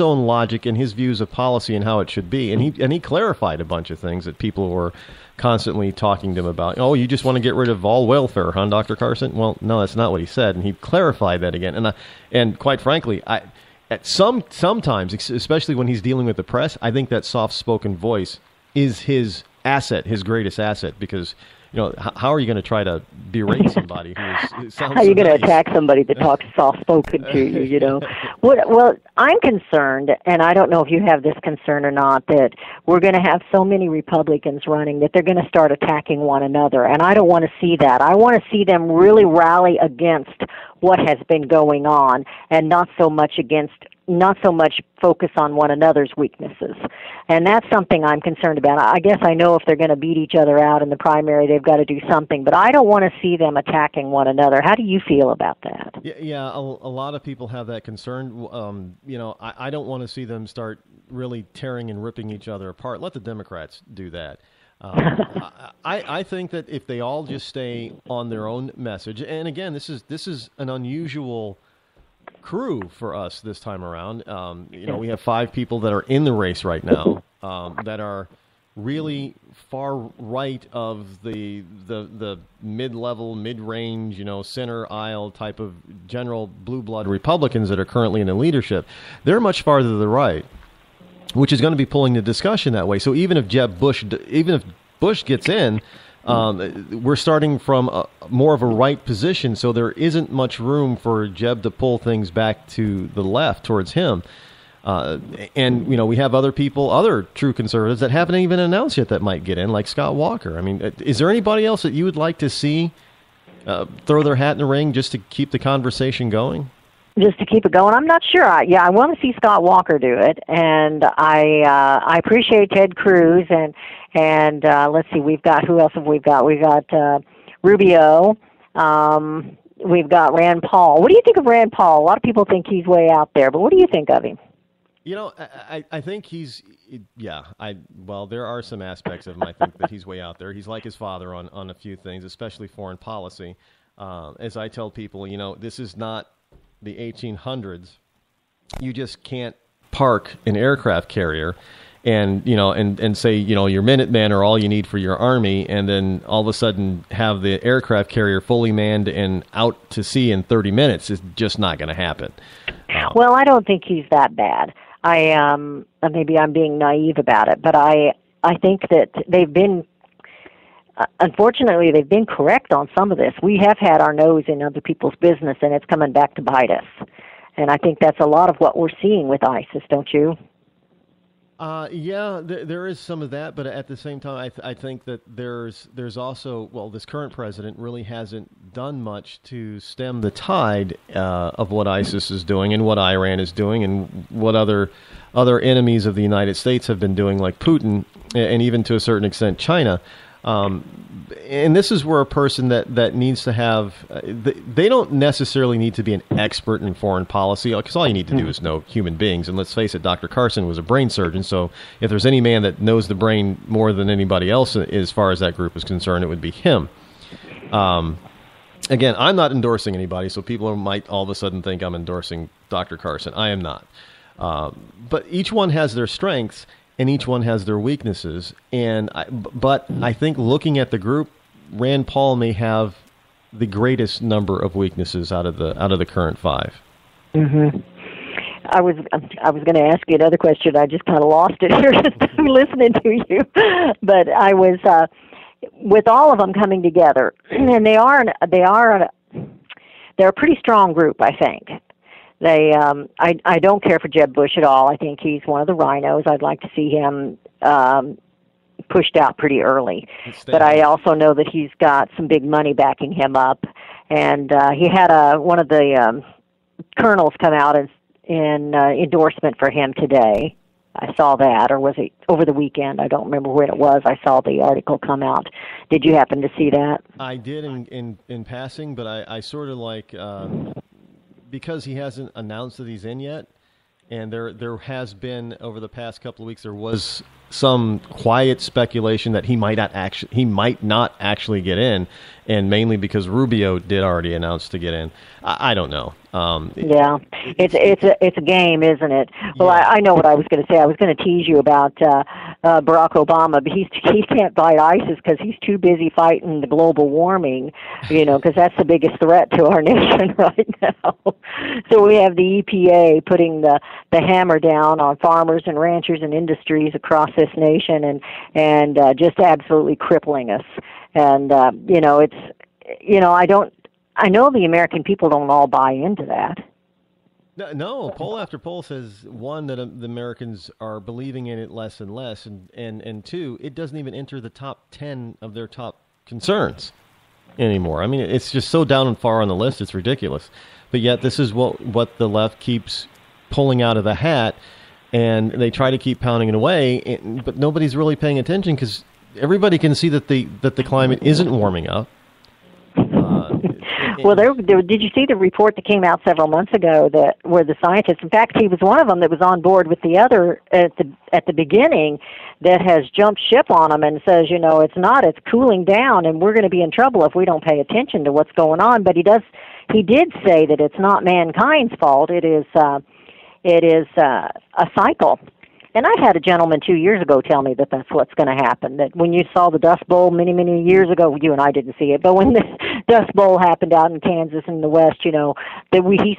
S13: own logic and his views of policy and how it should be. And he clarified a bunch of things that people were constantly talking to him about. Oh, you just want to get rid of all welfare, huh, Dr. Carson? Well, no, that's not what he said, and he clarified that again. And quite frankly, sometimes, especially when he's dealing with the press, I think that soft-spoken voice is his asset, his greatest asset, because how are you going to try to berate somebody who sounds
S2: how are you going to
S13: nice?
S2: attack somebody that talks soft-spoken to you, Well, I'm concerned, and I don't know if you have this concern or not, that we're going to have so many Republicans running that they're going to start attacking one another, and I don't want to see that. I want to see them really rally against what has been going on and not so much focus on one another's weaknesses. And that's something I'm concerned about. I guess I know if they're going to beat each other out in the primary, they've got to do something, but I don't want to see them attacking one another. How do you feel about that?
S13: Yeah, a lot of people have that concern. I don't want to see them start really tearing and ripping each other apart. Let the Democrats do that. I think that if they all just stay on their own message, and again, this is an unusual crew for us this time around. We have 5 people that are in the race right now that are really far right of the mid-level, mid-range, center aisle type of general blue blood Republicans that are currently in the leadership. They're much farther to the right, which is going to be pulling the discussion that way. So even if Bush gets in, we're starting from more of a right position, so there isn't much room for Jeb to pull things back to the left towards him. And we have other people, other true conservatives that haven't even announced yet that might get in, like Scott Walker. I mean, is there anybody else that you would like to see throw their hat in the ring just to keep the conversation going?
S2: Just to keep it going, I'm not sure. I want to see Scott Walker do it, and I appreciate Ted Cruz and let's see, who else have we got? We've got Rubio. We've got Rand Paul. What do you think of Rand Paul? A lot of people think he's way out there, but what do you think of him?
S13: I think he's, there are some aspects of him I think that he's way out there. He's like his father on a few things, especially foreign policy. As I tell people, this is not the 1800s. You just can't park an aircraft carrier and say, your Minutemen are all you need for your army, and then all of a sudden have the aircraft carrier fully manned and out to sea in 30 minutes. Is just not going to happen.
S2: Well, I don't think he's that bad. Maybe I'm being naive about it, but I think that unfortunately, they've been correct on some of this. We have had our nose in other people's business, and it's coming back to bite us. And I think that's a lot of what we're seeing with ISIS, don't you?
S13: There is some of that, but at the same time, I think that there's also, this current president really hasn't done much to stem the tide of what ISIS is doing and what Iran is doing and what other enemies of the United States have been doing, like Putin, and even to a certain extent China. And this is where a person that needs to have, they don't necessarily need to be an expert in foreign policy, because all you need to do is know human beings. And let's face it, Dr. Carson was a brain surgeon, so if there's any man that knows the brain more than anybody else as far as that group is concerned, it would be him. Again, I'm not endorsing anybody, so people might all of a sudden think I'm endorsing Dr. Carson. I am not. But each one has their strengths, and each one has their weaknesses. But I think looking at the group, Rand Paul may have the greatest number of weaknesses out of the current 5.
S2: Mm-hmm. I was going to ask you another question. I just kind of lost it here listening to you. But I was with all of them coming together, and they're a pretty strong group, I think. I don't care for Jeb Bush at all. I think he's one of the rhinos. I'd like to see him pushed out pretty early. But I also know that he's got some big money backing him up. And he had one of the colonels come out in endorsement for him today. I saw that, or was it over the weekend? I don't remember when it was. I saw the article come out. Did you happen to see that?
S13: I did in passing, but I sort of like... because he hasn't announced that he's in yet, and there has been over the past couple of weeks, there was some quiet speculation that he might not actually get in, and mainly because Rubio did already announce to get in. I don't know.
S2: It's a game, isn't it? Well, yeah. I know what I was going to say. I was going to tease you about Barack Obama, but he can't fight ISIS because he's too busy fighting the global warming, because that's the biggest threat to our nation right now. So we have the EPA putting the hammer down on farmers and ranchers and industries across this nation and just absolutely crippling us. And it's I know the American people don't all buy into that.
S13: No, poll after poll says, one, that the Americans are believing in it less and less, and two, it doesn't even enter the top 10 of their top concerns anymore. I mean, it's just so down and far on the list, it's ridiculous. But yet this is what the left keeps pulling out of the hat, and they try to keep pounding it away, but nobody's really paying attention because everybody can see that the climate isn't warming up.
S2: Well, did you see the report that came out several months ago where the scientists, in fact, he was one of them that was on board with the other at the beginning, that has jumped ship on them and says, it's cooling down and we're going to be in trouble if we don't pay attention to what's going on. But he did say that it's not mankind's fault. It is a cycle. And I had a gentleman 2 years ago tell me that that's what's going to happen, that when you saw the Dust Bowl many, many years ago, you and I didn't see it, but when this Dust Bowl happened out in Kansas and the West, he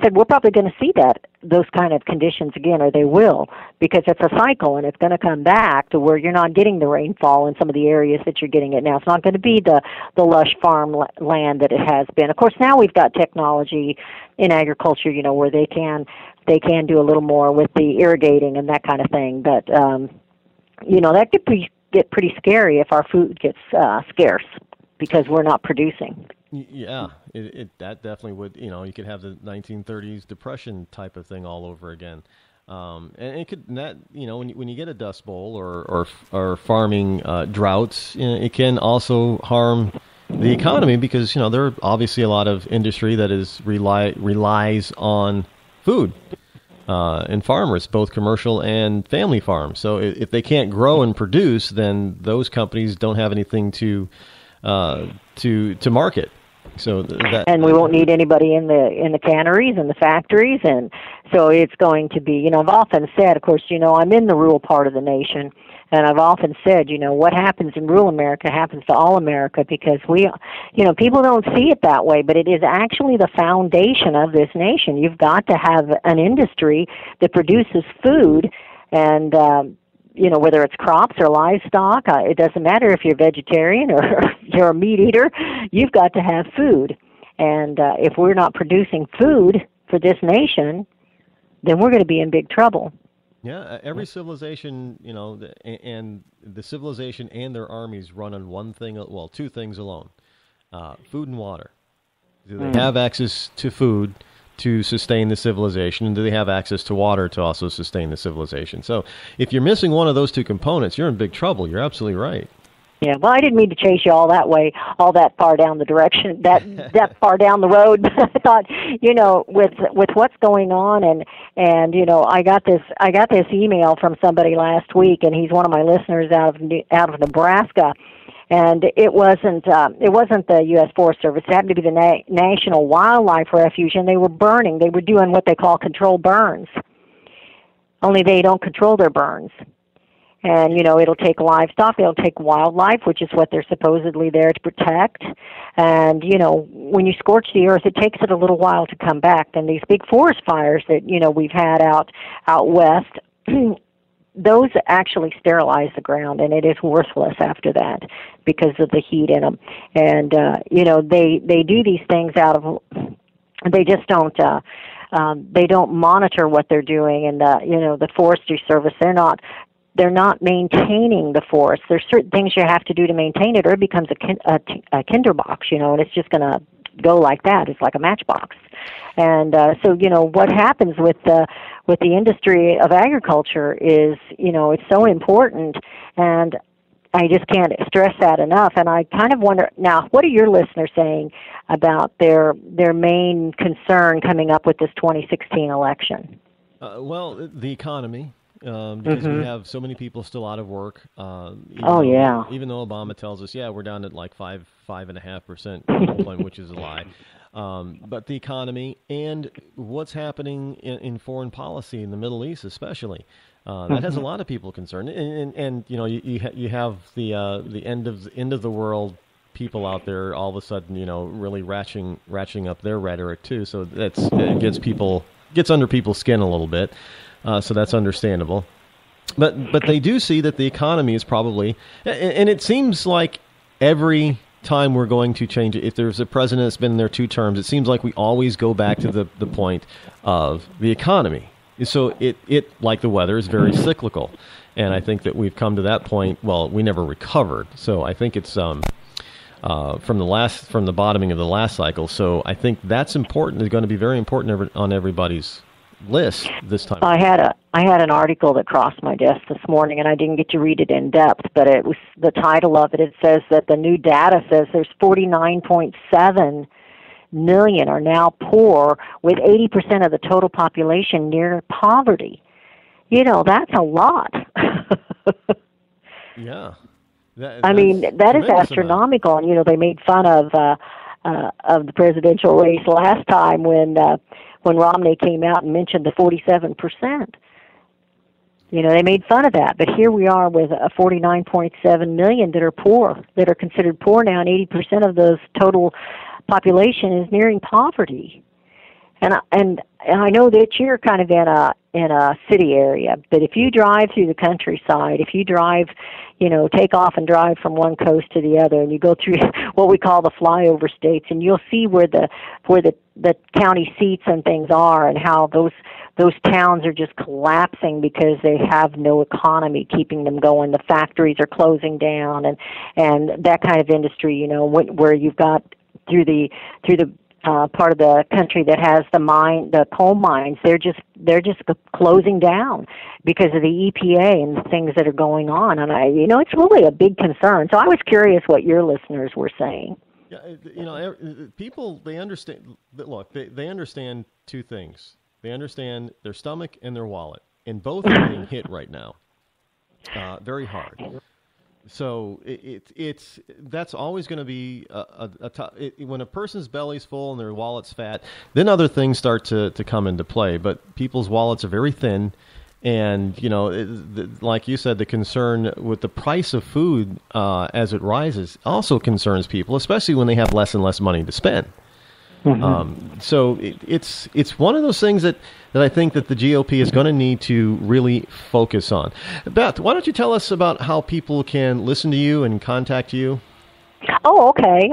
S2: said, we're probably going to see those kind of conditions again, or they will, because it's a cycle and it's going to come back to where you're not getting the rainfall in some of the areas that you're getting it now. It's not going to be the lush farm land that it has been. Of course, now we've got technology in agriculture, where they can do a little more with the irrigating and that kind of thing. But, that could get pretty scary if our food gets scarce because we're not producing.
S13: Yeah, that definitely would, you could have the 1930s depression type of thing all over again. And it could, when you get a Dust Bowl or farming droughts, it can also harm the economy because, there are obviously a lot of industry that relies on food. And farmers, both commercial and family farms. So if they can't grow and produce, then those companies don't have anything to market. So
S2: and we won't need anybody in the canneries and the factories, and so it's going to be. I've often said, of course, I'm in the rural part of the nation. And I've often said, what happens in rural America happens to all America because people don't see it that way, but it is actually the foundation of this nation. You've got to have an industry that produces food and, whether it's crops or livestock, it doesn't matter if you're vegetarian or you're a meat eater, you've got to have food. And if we're not producing food for this nation, then we're going to be in big trouble.
S13: Yeah, every civilization, and the civilization and their armies run on two things alone, food and water. Do they have access to food to sustain the civilization, and do they have access to water to also sustain the civilization? So if you're missing one of those two components, you're in big trouble. You're absolutely right.
S2: Yeah, well, I didn't mean to chase you all that way, all that far down the direction, that far down the road. But I thought, with what's going on, and I got this email from somebody last week, and he's one of my listeners out of Nebraska, and it wasn't the U.S. Forest Service. It happened to be the National Wildlife Refuge, and they were burning. They were doing what they call controlled burns. Only they don't control their burns. And, it'll take livestock, it'll take wildlife, which is what they're supposedly there to protect. And, when you scorch the earth, it takes it a little while to come back. And these big forest fires that, we've had out west, those actually sterilize the ground, and it is worthless after that because of the heat in them. And, they do these things they just don't, they don't monitor what they're doing. And, the Forestry Service, they're not maintaining the forest. There's certain things you have to do to maintain it, or it becomes a tinderbox, and it's just going to go like that. It's like a matchbox. And so, what happens with the industry of agriculture is, it's so important, and I just can't stress that enough. And I kind of wonder, now, what are your listeners saying about their main concern coming up with this 2016 election?
S13: Well, the economy. Because we have so many people still out of work. Even though Obama tells us, we're down at like 5.5% unemployment, which is a lie. But the economy and what's happening in foreign policy in the Middle East, especially, that has a lot of people concerned. And you have the end of the world people out there all of a sudden, really ratcheting up their rhetoric too. So it gets under people's skin a little bit. So that's understandable. But they do see that the economy is probably, and it seems like every time we're going to change it, if there's a president that's been in there 2 terms, it seems like we always go back to the point of the economy. So it like the weather is very cyclical, and I think that we've come to that point. Well, we never recovered, so I think it's from the bottoming of the last cycle. So I think that's important. It's going to be very important on everybody's list this time.
S2: I had an article that crossed my desk this morning, and I didn't get to read it in depth, but it was the title of it. It says that the new data says there's 49.7 million are now poor, with 80% of the total population near poverty. That's a lot.
S13: Yeah.
S2: That is astronomical. And, they made fun of the presidential race last time when Romney came out and mentioned the 47%. They made fun of that. But here we are with a 49.7 million that are poor, that are considered poor now, and 80% of those total population is nearing poverty. And I know that you're kind of in a city area, but if you drive through the countryside, if you drive, take off and drive from one coast to the other, and you go through what we call the flyover states, and you'll see where the county seats and things are, and how those towns are just collapsing because they have no economy keeping them going. The factories are closing down, and that kind of industry, where you've got through the part of the country that has the coal mines, they're just closing down because of the EPA and the things that are going on. And it's really a big concern. So I was curious what your listeners were saying.
S13: Yeah, people, they understand. Look, they understand 2 things. They understand their stomach and their wallet, and both are getting hit right now, very hard. So that's always going to be when a person's belly's full and their wallet's fat, then other things start to come into play. But people's wallets are very thin, and like you said, the concern with the price of food as it rises also concerns people, especially when they have less and less money to spend. Mm-hmm. So it's one of those things that I think that the GOP is going to need to really focus on. Beth, why don't you tell us about how people can listen to you and contact you?
S2: Oh, okay.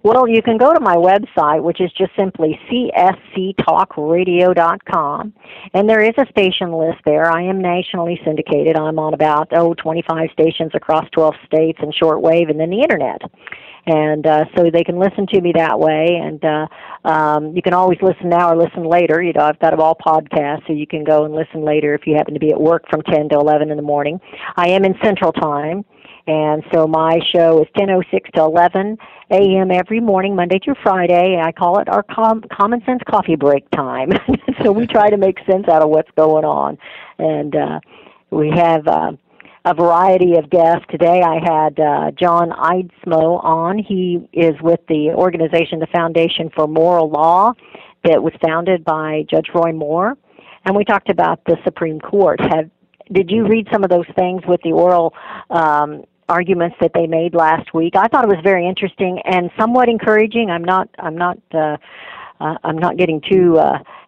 S2: Well, you can go to my website, which is just simply csctalkradio.com, and there is a station list there. I am nationally syndicated. I'm on about 25 stations across 12 states and shortwave, and then the Internet. And so they can listen to me that way, and you can always listen now or listen later. I've got them all podcasts, so you can go and listen later if you happen to be at work from 10 to 11 in the morning. I am in Central Time, and so my show is 10:06 to 11 a.m. every morning, Monday through Friday. I call it our common sense coffee break time. So we try to make sense out of what's going on, and we have a variety of guests. Today I had John Eidsmoe on. He is with the organization, the Foundation for Moral Law, that was founded by Judge Roy Moore, and we talked about the Supreme Court. Did you read some of those things with the oral arguments that they made last week? I thought it was very interesting and somewhat encouraging. I'm not getting too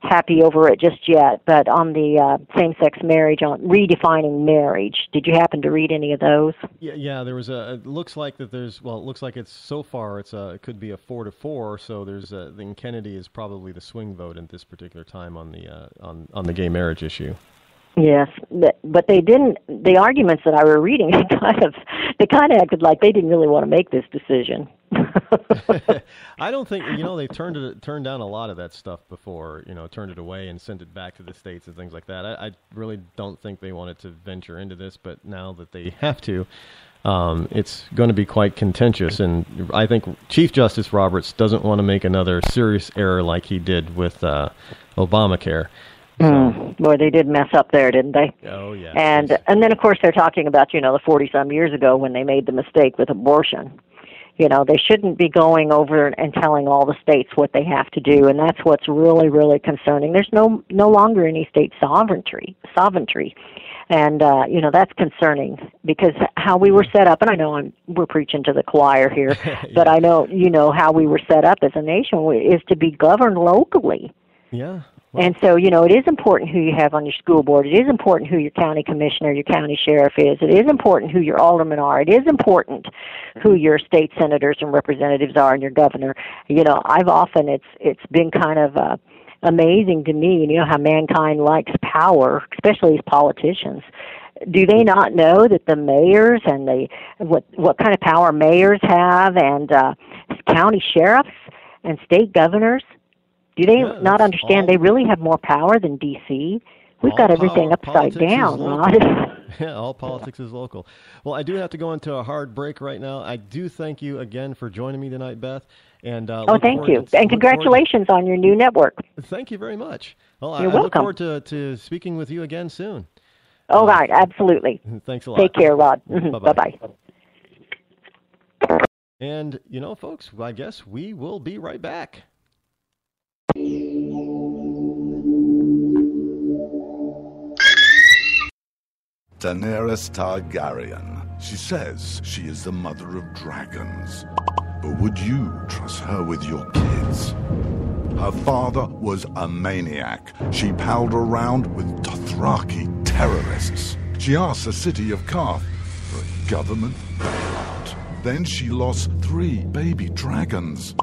S2: happy over it just yet, but on the same-sex marriage, on redefining marriage, did you happen to read any of those?
S13: Yeah. There was it looks like that there's, well, it looks like it's so far it could be a 4-4. So then Kennedy is probably the swing vote at this particular time on the gay marriage issue.
S2: Yes, but they didn't. The arguments that I were reading, they kind of acted like they didn't really want to make this decision.
S13: I don't think they turned down a lot of that stuff before. Turned it away and sent it back to the states and things like that. I really don't think they wanted to venture into this, but now that they have to, it's going to be quite contentious. And I think Chief Justice Roberts doesn't want to make another serious error like he did with Obamacare.
S2: Boy, they did mess up there, didn't they?
S13: Oh, yeah.
S2: And then, of course, they're talking about, the 40-some years ago when they made the mistake with abortion. They shouldn't be going over and telling all the states what they have to do, and that's what's really, really concerning. There's no longer any state sovereignty. And, that's concerning because how we were set up, and I know we're preaching to the choir here, yeah. But I know, how we were set up as a nation is to be governed locally.
S13: Yeah.
S2: And so, it is important who you have on your school board. It is important who your county commissioner, your county sheriff is. It is important who your aldermen are. It is important who your state senators and representatives are and your governor. I've often, it's been kind of amazing to me, how mankind likes power, especially as politicians. Do they not know that the mayors and what kind of power mayors have and county sheriffs and state governors? Do they not understand they really have more power than D.C.? We've got everything upside down, Rod.
S13: Yeah, all politics is local. Well, I do have to go into a hard break right now. I do thank you again for joining me tonight, Beth. And
S2: thank you. And congratulations on your new network.
S13: Thank you very much. Well,
S2: You're
S13: I
S2: welcome.
S13: look forward to speaking with you again soon.
S2: All right, absolutely.
S13: Thanks a lot.
S2: Take care, Rod.
S13: Bye-bye. And, folks, I guess we will be right back.
S1: Daenerys Targaryen. She says she is the mother of dragons. But would you trust her with your kids? Her father was a maniac. She palled around with Dothraki terrorists. She asked the city of Karth for a government bailout. Then she lost 3 baby dragons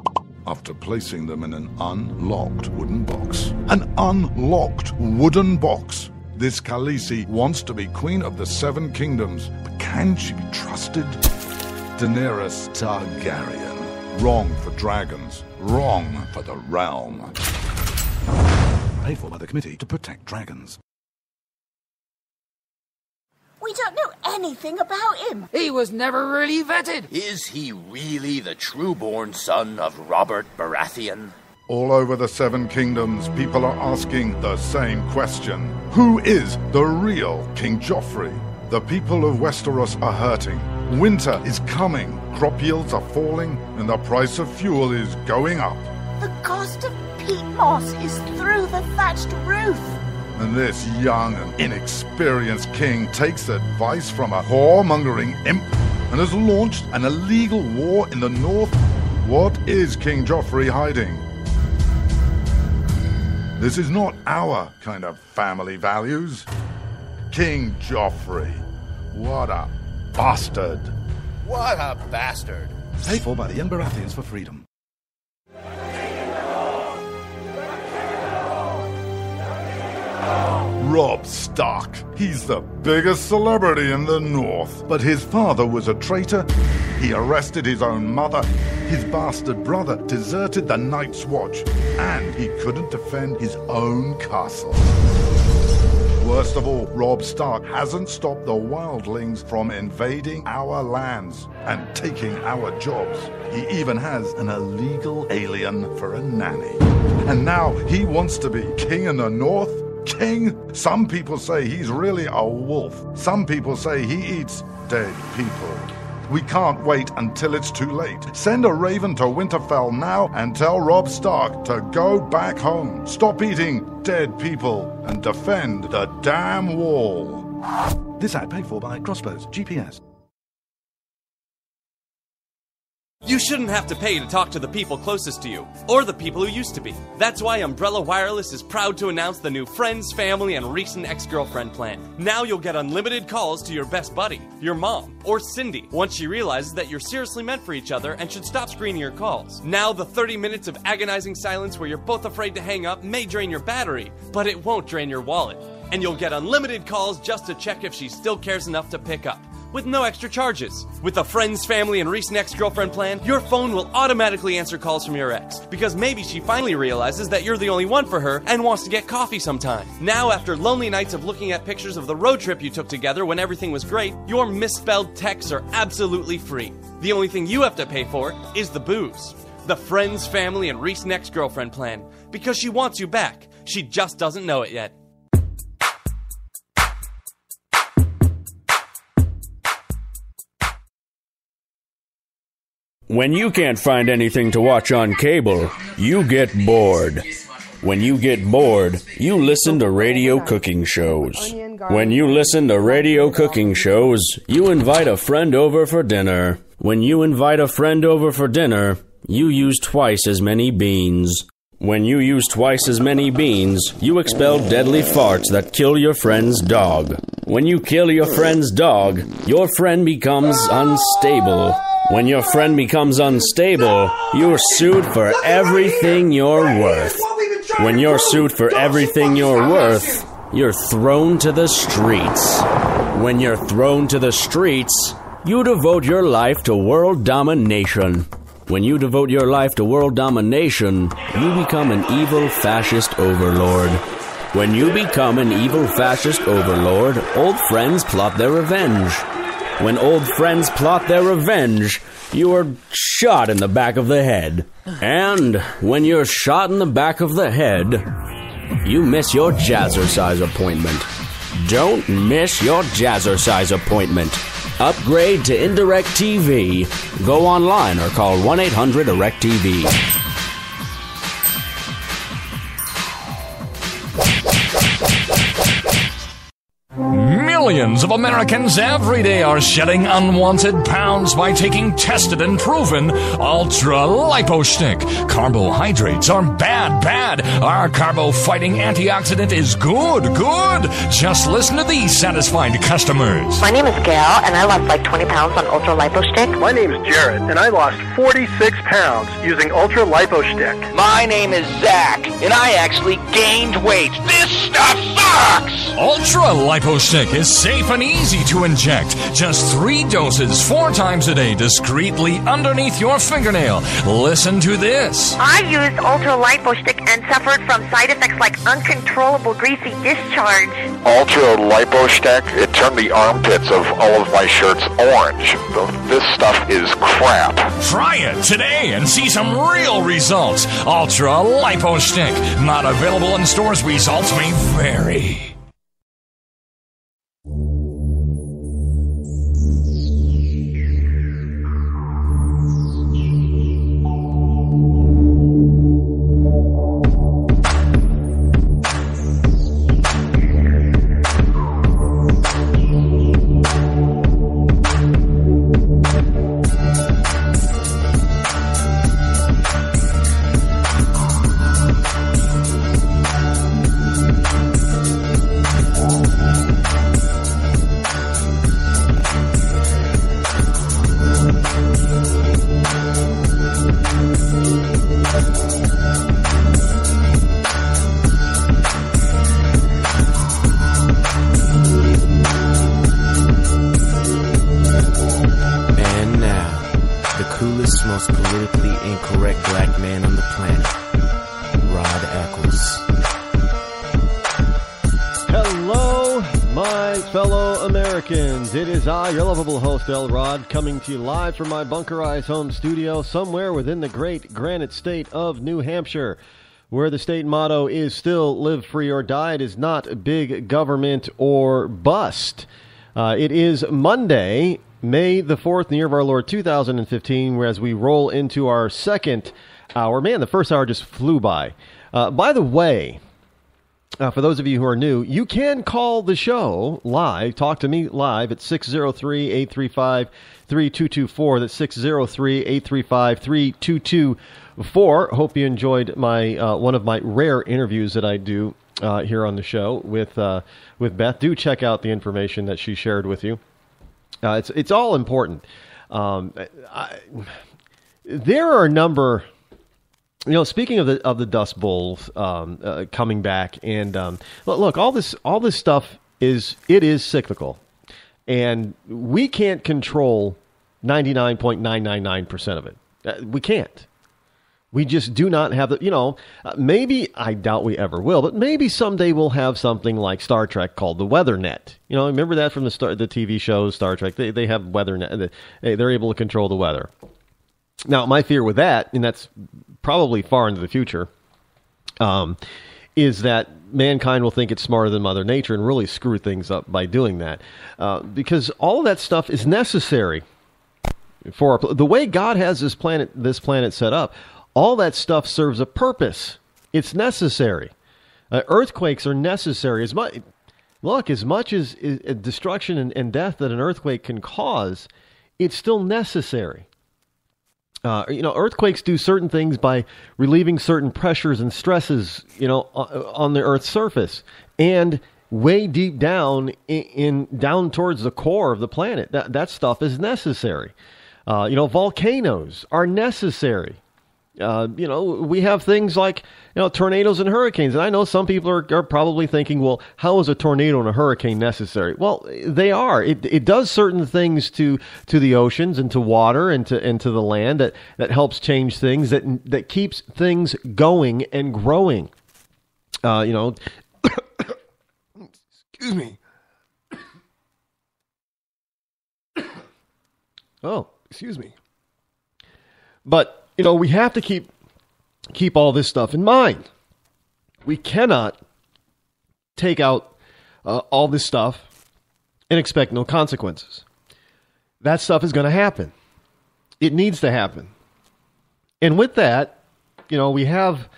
S1: after placing them in an unlocked wooden box. An unlocked wooden box. This Khaleesi wants to be queen of the 7 kingdoms, but can she be trusted? Daenerys Targaryen. Wrong for dragons. Wrong for the realm. Paid for by the Committee to Protect Dragons.
S3: We don't know anything about him.
S10: He was never really vetted. Is he really the true-born son of Robert Baratheon?
S1: All over the 7 kingdoms, people are asking the same question. Who is the real King Joffrey? The people of Westeros are hurting. Winter is coming. Crop yields are falling, and the price of fuel is going up.
S3: The cost of peat moss is through the thatched roof.
S1: And this young and inexperienced king takes advice from a whoremongering imp and has launched an illegal war in the north. What is King Joffrey hiding? This is not our kind of family values. King Joffrey. What a bastard.
S10: What a bastard.
S1: Paid for by the young Baratheons for freedom. Robb Stark. He's the biggest celebrity in the North. But his father was a traitor. He arrested his own mother. His bastard brother deserted the Night's Watch. And he couldn't defend his own castle. Worst of all, Robb Stark hasn't stopped the wildlings from invading our lands and taking our jobs. He even has an illegal alien for a nanny. And now he wants to be king in the North? King? Some people say he's really a wolf. Some people say he eats dead people. We can't wait until it's too late. Send a raven to Winterfell now and tell Robb Stark to go back home. Stop eating dead people and defend the damn wall. This ad paid for by Crossbows GPS.
S5: You shouldn't have to pay to talk to the people closest to you, or the people who used to be. That's why Umbrella Wireless is proud to announce the new Friends, Family, and Recent Ex-Girlfriend plan. Now you'll get unlimited calls to your best buddy, your mom, or Cindy, once she realizes that you're seriously meant for each other and should stop screening your calls. Now the 30 minutes of agonizing silence where you're both afraid to hang up may drain your battery, but it won't drain your wallet. And you'll get unlimited calls just to check if she still cares enough to pick up, with no extra charges. With the Friends, Family, and Recent Ex-Girlfriend plan, your phone will automatically answer calls from your ex, because maybe she finally realizes that you're the only one for her and wants to get coffee sometime. Now, after lonely nights of looking at pictures of the road trip you took together when everything was great, your misspelled texts are absolutely free. The only thing you have to pay for is the booze. The Friends, Family, and Recent Ex-Girlfriend plan, because she wants you back. She just doesn't know it yet.
S4: When you can't find anything to watch on cable, you get bored. When you get bored, you listen to radio cooking shows. When you listen to radio cooking shows, you invite a friend over for dinner. When you invite a friend over for dinner, you use twice as many beans. When you use twice as many beans, you expel deadly farts that kill your friend's dog. When you kill your friend's dog, your friend becomes unstable. When your friend becomes unstable, you're sued for everything you're worth. When you're sued for everything you're worth, you're thrown to the streets. When you're thrown to the streets, you devote your life to world domination. When you devote your life to world domination, you become an evil fascist overlord. When you become an evil fascist overlord, old friends plot their revenge. When old friends plot their revenge, you are shot in the back of the head. And when you're shot in the back of the head, you miss your jazzercise appointment. Don't miss your jazzercise appointment. Upgrade to Indirect TV. Go online or call 1-800-IRECT-TV.
S7: Millions of Americans every day are shedding unwanted pounds by taking tested and proven ultra-lipo shtick. Carbohydrates are bad, bad. Our carbo-fighting antioxidant is good, good. Just listen to these satisfied customers.
S6: My name is Gail, and I lost like 20 pounds on ultra-lipo shtick.
S8: My name is Jared, and I lost 46 pounds using ultra-lipo shtick.
S10: My name is Zach, and I actually gained weight. This stuff sucks!
S7: Ultra-lipo shtick is safe and easy to inject. Just 3 doses 4 times a day discreetly underneath your fingernail. Listen to this.
S6: I used ultra-lipo shtick and suffered from side effects like uncontrollable greasy discharge.
S9: Ultra-lipo shtick, it turned the armpits of all of my shirts orange. This stuff is crap.
S7: Try it today and see some real results. Ultra-lipo shtick. Not available in stores. Results may vary.
S12: most politically incorrect black man on the planet, Rod Eccles.
S13: Hello, my fellow Americans. It is I, your lovable host, El Rod, coming to you live from my bunkerized home studio somewhere within the great granite state of New Hampshire, where the state motto is still live free or die. It is not big government or bust. It is Monday, May the 4th, in the year of our Lord 2015, as we roll into our second hour. Man, the first hour just flew by. By the way, for those of you who are new, you can call the show live, talk to me live at 603-835-3224. That's 603-835-3224. Hope you enjoyed my one of my rare interviews that I do here on the show with Beth. Do check out the information that she shared with you. It's all important. There are a number. You know, speaking of the Dust Bowls coming back, and look, all this stuff is cyclical, and we can't control 99.999% of it. We can't. We just do not have the. You know, maybe I doubt we ever will, but maybe someday we'll have something like Star Trek called the Weather Net. You know, remember that from the TV shows Star Trek? They have Weather Net. They're able to control the weather. Now, my fear with that, and that's probably far into the future, is that mankind will think it's smarter than Mother Nature and really screw things up by doing that. Because all of that stuff is necessary for the way God has this planet set up. All that stuff serves a purpose. It's necessary. Earthquakes are necessary. As much as destruction and death that an earthquake can cause, it's still necessary. Earthquakes do certain things by relieving certain pressures and stresses, on the Earth's surface and way deep down down towards the core of the planet. That stuff is necessary. Volcanoes are necessary. We have things like, tornadoes and hurricanes. And I know some people are probably thinking, well, how is a tornado and a hurricane necessary? Well, they are. It does certain things to the oceans and to water and to the land that helps change things, that keeps things going and growing. Excuse me. Oh, excuse me. But, we have to keep all this stuff in mind. We cannot take out all this stuff and expect no consequences. That stuff is going to happen. It needs to happen. And with that, we have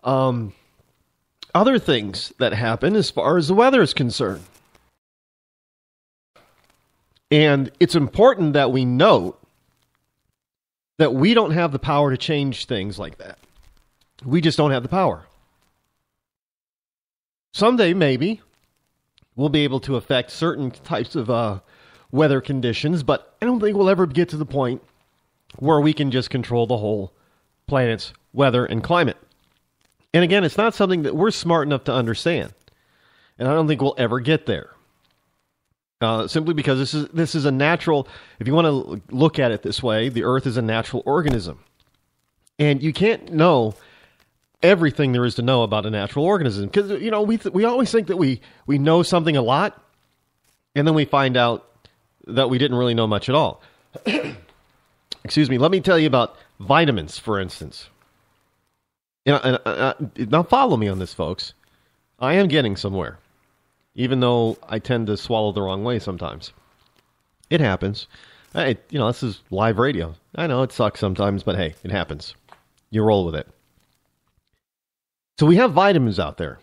S13: other things that happen as far as the weather is concerned. And it's important that we note that we don't have the power to change things like that. We just don't have the power. Someday, maybe, we'll be able to affect certain types of weather conditions, but I don't think we'll ever get to the point where we can just control the whole planet's weather and climate. And again, it's not something that we're smart enough to understand. And I don't think we'll ever get there. Simply because this is a natural, if you want to look at it this way, the Earth is a natural organism. And you can't know everything there is to know about a natural organism. Because, we always think that we know something a lot, and then we find out that we didn't really know much at all. Excuse me. Let me tell you about vitamins, for instance. Now follow me on this, folks. I am getting somewhere. Even though I tend to swallow the wrong way sometimes. It happens. This is live radio. I know it sucks sometimes, but hey, it happens. You roll with it. So we have vitamins out there.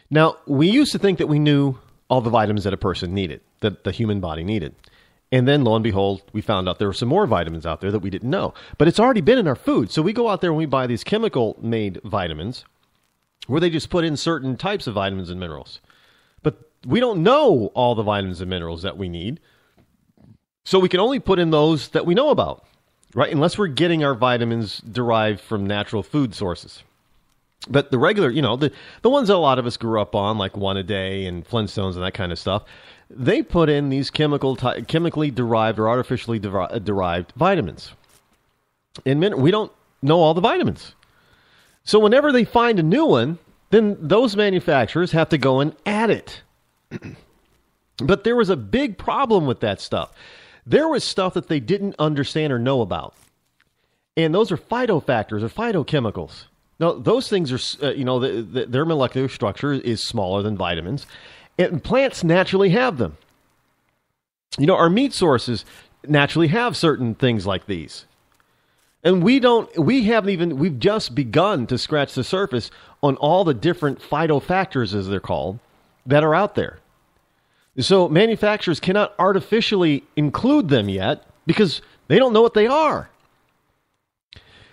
S13: Now, we used to think that we knew all the vitamins that a person needed, that the human body needed. And then, lo and behold, we found out there were some more vitamins out there that we didn't know. But it's already been in our food. So we go out there and we buy these chemical-made vitamins where they just put in certain types of vitamins and minerals. But we don't know all the vitamins and minerals that we need. So we can only put in those that we know about, right? Unless we're getting our vitamins derived from natural food sources. But the regular, the ones that a lot of us grew up on, like One A Day and Flintstones and that kind of stuff, they put in these chemically derived or artificially derived vitamins. And we don't know all the vitamins. So whenever they find a new one, then those manufacturers have to go and add it. But there was a big problem with that stuff. There was stuff that they didn't understand or know about. And those are phytofactors or phytochemicals. Now, those things are, their molecular structure is smaller than vitamins. And plants naturally have them. Our meat sources naturally have certain things like these. And we've just begun to scratch the surface on all the different phytofactors, as they're called, that are out there. So manufacturers cannot artificially include them yet because they don't know what they are.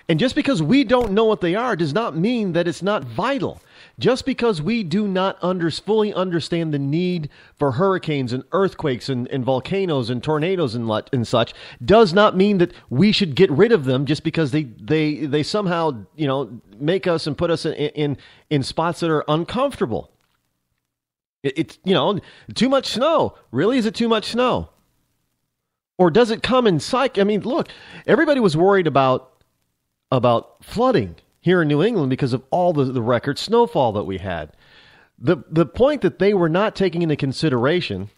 S13: And just because we don't know what they are does not mean that it's not vital. Just because we do not fully understand the need for hurricanes and earthquakes and volcanoes and tornadoes and such does not mean that we should get rid of them just because they somehow make us and put us in spots that are uncomfortable. It's too much snow. Really, is it too much snow? Or does it come in cycle? I mean, look, everybody was worried about flooding here in New England because of all the record snowfall that we had. The point that they were not taking into consideration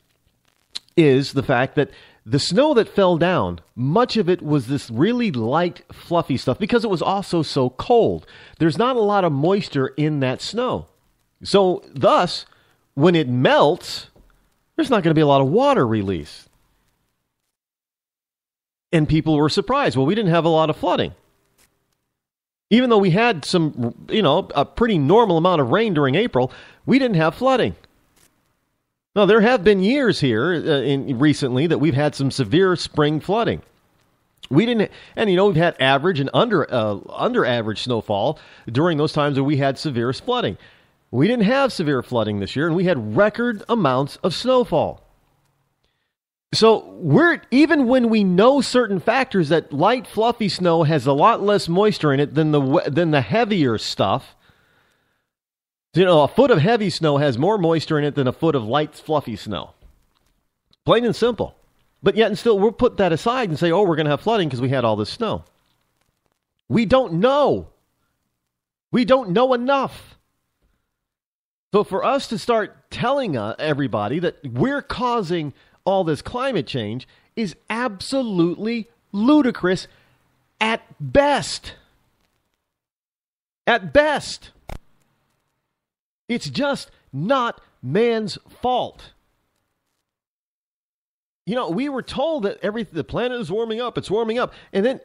S13: is the fact that the snow that fell down, much of it was this really light, fluffy stuff because it was also so cold. There's not a lot of moisture in that snow. So thus, when it melts, there's not going to be a lot of water released. And people were surprised. Well, we didn't have a lot of flooding. Even though we had some, a pretty normal amount of rain during April, we didn't have flooding. Now, there have been years here recently that we've had some severe spring flooding. We didn't, and we've had average and under average snowfall during those times where we had severe flooding. We didn't have severe flooding this year, and we had record amounts of snowfall. So even when we know certain factors that light, fluffy snow has a lot less moisture in it than the heavier stuff. A foot of heavy snow has more moisture in it than a foot of light, fluffy snow. Plain and simple. But yet and still, we'll put that aside and say, oh, we're going to have flooding because we had all this snow. We don't know. We don't know enough. So for us to start telling everybody that we're causing all this climate change is absolutely ludicrous at best. At best. It's just not man's fault. We were told that the planet is warming up. It's warming up.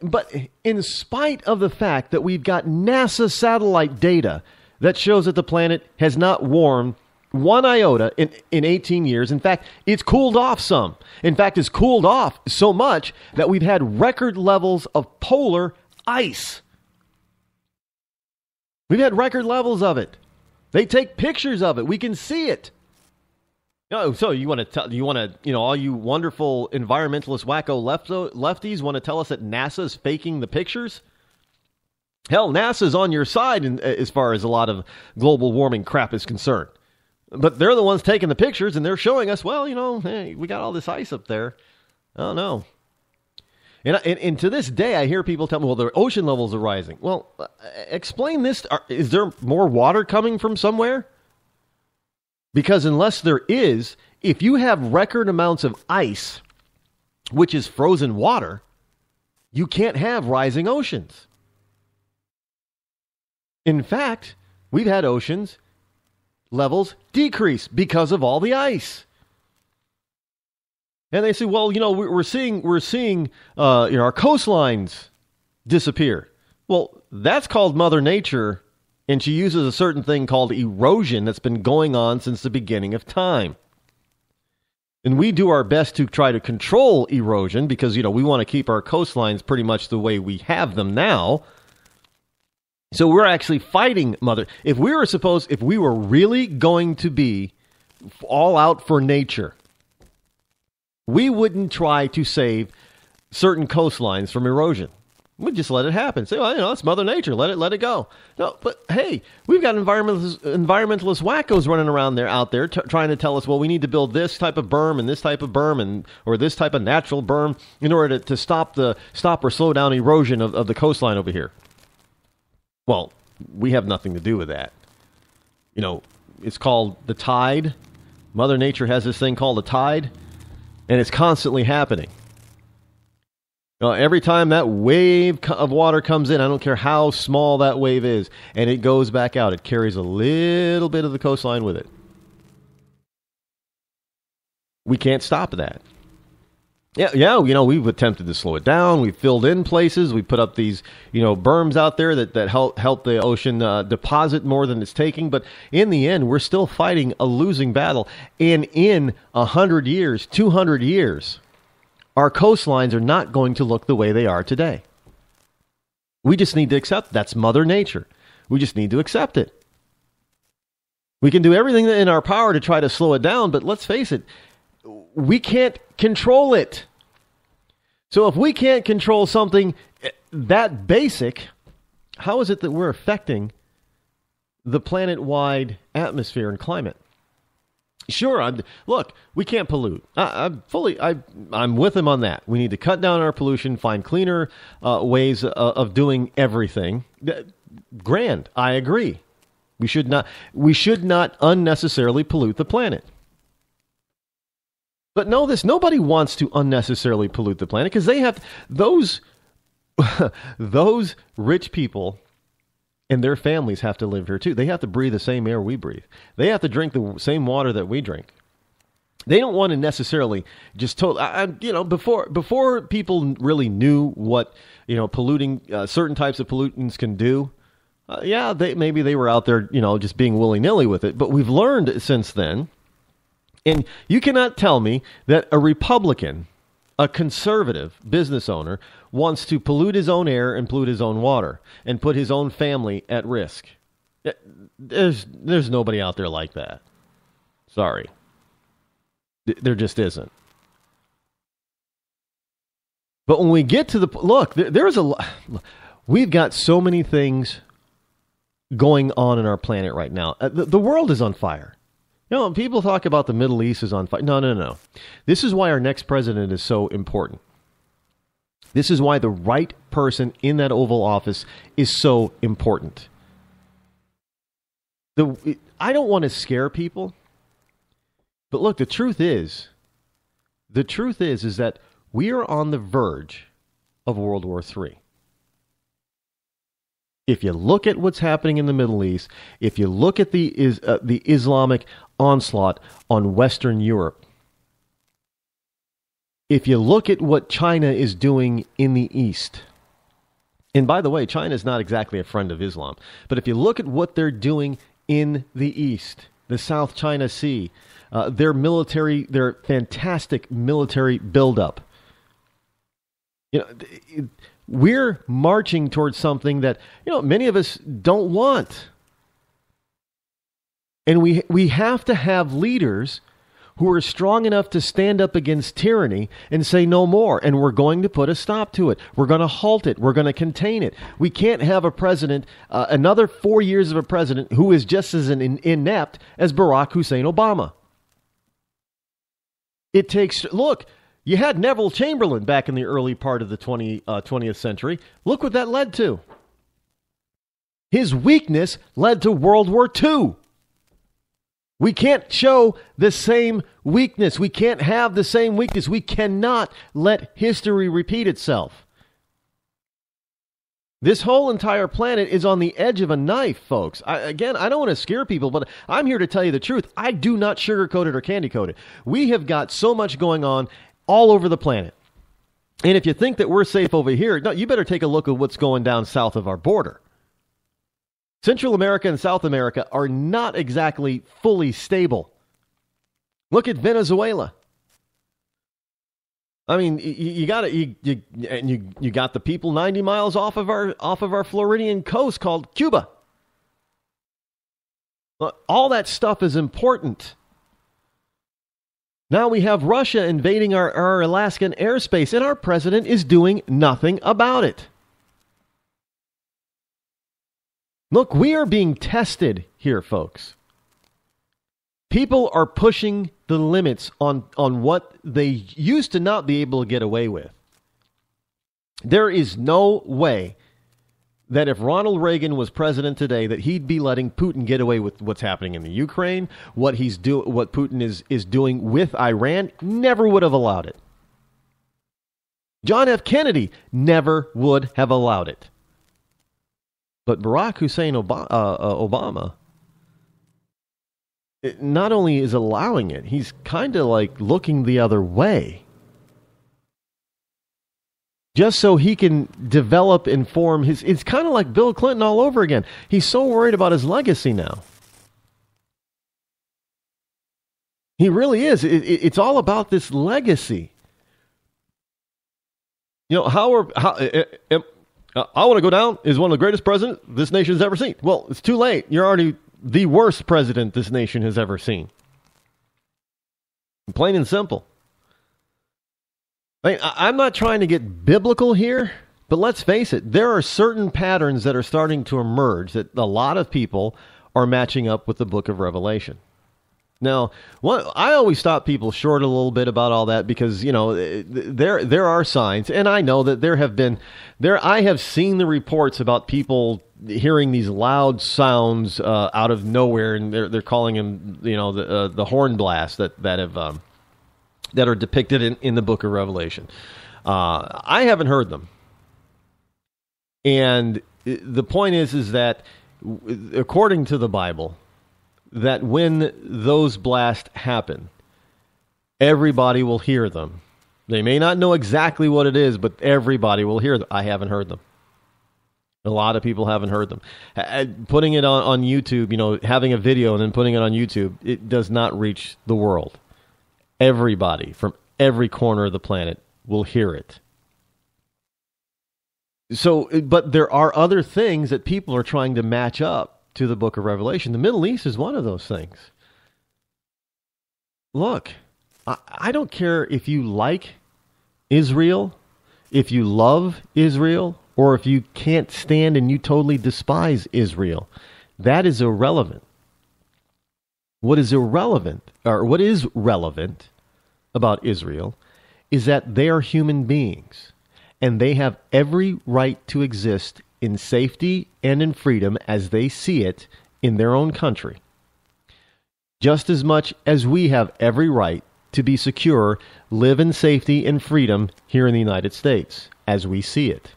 S13: But in spite of the fact that we've got NASA satellite data that shows that the planet has not warmed one iota in 18 years. In fact, it's cooled off some. In fact, it's cooled off so much that we've had record levels of polar ice. We've had record levels of it. They take pictures of it. We can see it. So you want to, all you wonderful environmentalist wacko lefties want to tell us that NASA's faking the pictures? Hell, NASA's on your side as far as a lot of global warming crap is concerned. But they're the ones taking the pictures, and they're showing us, well, hey, we got all this ice up there. Oh, no. And to this day, I hear people tell me, well, the ocean levels are rising. Well, explain this. Is there more water coming from somewhere? Because unless there is, if you have record amounts of ice, which is frozen water, you can't have rising oceans. In fact, we've had oceans levels decrease because of all the ice. And they say, well, we're seeing our coastlines disappear. Well, that's called Mother Nature, and she uses a certain thing called erosion that's been going on since the beginning of time. And we do our best to try to control erosion because, we want to keep our coastlines pretty much the way we have them now. So we're actually fighting Mother. If we were really going to be all out for nature, we wouldn't try to save certain coastlines from erosion. We'd just let it happen. Say, well, it's Mother Nature. Let it go. No, but hey, we've got environmentalist wackos running around out there trying to tell us, well, we need to build this type of berm and this type of berm or this type of natural berm in order to stop or slow down erosion of the coastline over here. Well, we have nothing to do with that. It's called the tide. Mother Nature has this thing called a tide, and it's constantly happening. Every time that wave of water comes in, I don't care how small that wave is, and it goes back out, it carries a little bit of the coastline with it. We can't stop that. Yeah, we've attempted to slow it down. We've filled in places. We put up these, berms out there that help the ocean deposit more than it's taking. But in the end, we're still fighting a losing battle. And in 100 years, 200 years, our coastlines are not going to look the way they are today. We just need to accept that's Mother Nature. We just need to accept it. We can do everything in our power to try to slow it down, but let's face it, we can't control it. So if we can't control something that basic, how is it that we're affecting the planet-wide atmosphere and climate? Sure, look, we can't pollute. I'm with him on that. We need to cut down our pollution, find cleaner ways of doing everything. Grand, I agree. We should not unnecessarily pollute the planet. But know this, nobody wants to unnecessarily pollute the planet because they have those rich people and their families have to live here too. They have to breathe the same air we breathe. They have to drink the same water that we drink. They don't want to necessarily just before people really knew what polluting certain types of pollutants can do. Maybe they were out there just being willy-nilly with it. But we've learned since then. And you cannot tell me that a Republican, a conservative business owner, wants to pollute his own air and pollute his own water and put his own family at risk. There's nobody out there like that. Sorry. There just isn't. But when we get to the... Look, there's a... We've got so many things going on in our planet right now. The world is on fire. You know, people talk about the Middle East is on fire. No. This is why our next president is so important. This is why the right person in that Oval Office is so important. I don't want to scare people, but look, the truth is that we are on the verge of World War III. If you look at what's happening in the Middle East, if you look at the Islamic onslaught on Western Europe, if you look at what China is doing in the East, and by the way, China is not exactly a friend of Islam, but if you look at what they're doing in the East, the South China Sea, their fantastic military buildup, we're marching towards something that, many of us don't want. And we have to have leaders who are strong enough to stand up against tyranny and say no more. And we're going to put a stop to it. We're going to halt it. We're going to contain it. We can't have a president, another 4 years of a president who is just as inept as Barack Hussein Obama. It takes, look, you had Neville Chamberlain back in the early part of the 20th century. Look what that led to. His weakness led to World War II. We can't show the same weakness. We can't have the same weakness. We cannot let history repeat itself. This whole entire planet is on the edge of a knife, folks. I don't want to scare people, but I'm here to tell you the truth. I do not sugarcoat it or candy coat it. We have got so much going on all over the planet. And if you think that we're safe over here, no, you better take a look at what's going down south of our border. Central America and South America are not exactly fully stable. Look at Venezuela. I mean, you got the people 90 miles off of our Floridian coast called Cuba. All that stuff is important. Now we have Russia invading our Alaskan airspace, and our president is doing nothing about it. Look, we are being tested here, folks. People are pushing the limits on what they used to not be able to get away with. There is no way that if Ronald Reagan was president today, that he'd be letting Putin get away with what's happening in the Ukraine, what Putin is doing with Iran. Never would have allowed it. John F. Kennedy never would have allowed it. But Barack Hussein Obama not only is allowing it, he's kind of like looking the other way. Just so he can develop and form his... It's kind of like Bill Clinton all over again. He's so worried about his legacy now. He really is. It's all about this legacy. I want to go down as one of the greatest presidents this nation has ever seen. Well, it's too late. You're already the worst president this nation has ever seen. Plain and simple. I'm not trying to get biblical here, but let's face it. There are certain patterns that are starting to emerge that a lot of people are matching up with the book of Revelation. Now, I always stop people short a little bit about all that because, there are signs, and I know that I have seen the reports about people hearing these loud sounds out of nowhere, and they're calling them, the horn blasts that are depicted in the book of Revelation. I haven't heard them. And the point is that according to the Bible, that when those blasts happen, everybody will hear them. They may not know exactly what it is, but everybody will hear them. I haven't heard them. A lot of people haven't heard them. Putting it on YouTube, having a video and then putting it on YouTube, it does not reach the world. Everybody from every corner of the planet will hear it. So, but there are other things that people are trying to match up to the book of Revelation. The Middle East is one of those things. Look, I don't care if you like Israel, if you love Israel, or if you can't stand and you totally despise Israel. That is irrelevant. What is irrelevant, or what is relevant about Israel, is that they are human beings, and they have every right to exist in safety and in freedom as they see it in their own country. Just as much as we have every right to be secure, live in safety and freedom here in the United States as we see it.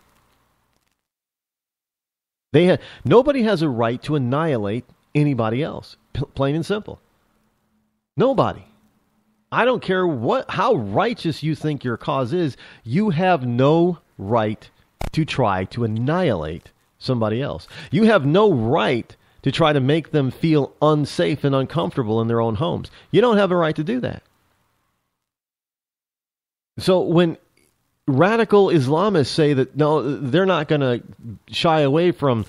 S13: Nobody has a right to annihilate anybody else, plain and simple. Nobody. I don't care how righteous you think your cause is, you have no right to try to annihilate somebody else. You have no right to try to make them feel unsafe and uncomfortable in their own homes. You don't have a right to do that. So when radical Islamists say that, no, they're not going to shy away from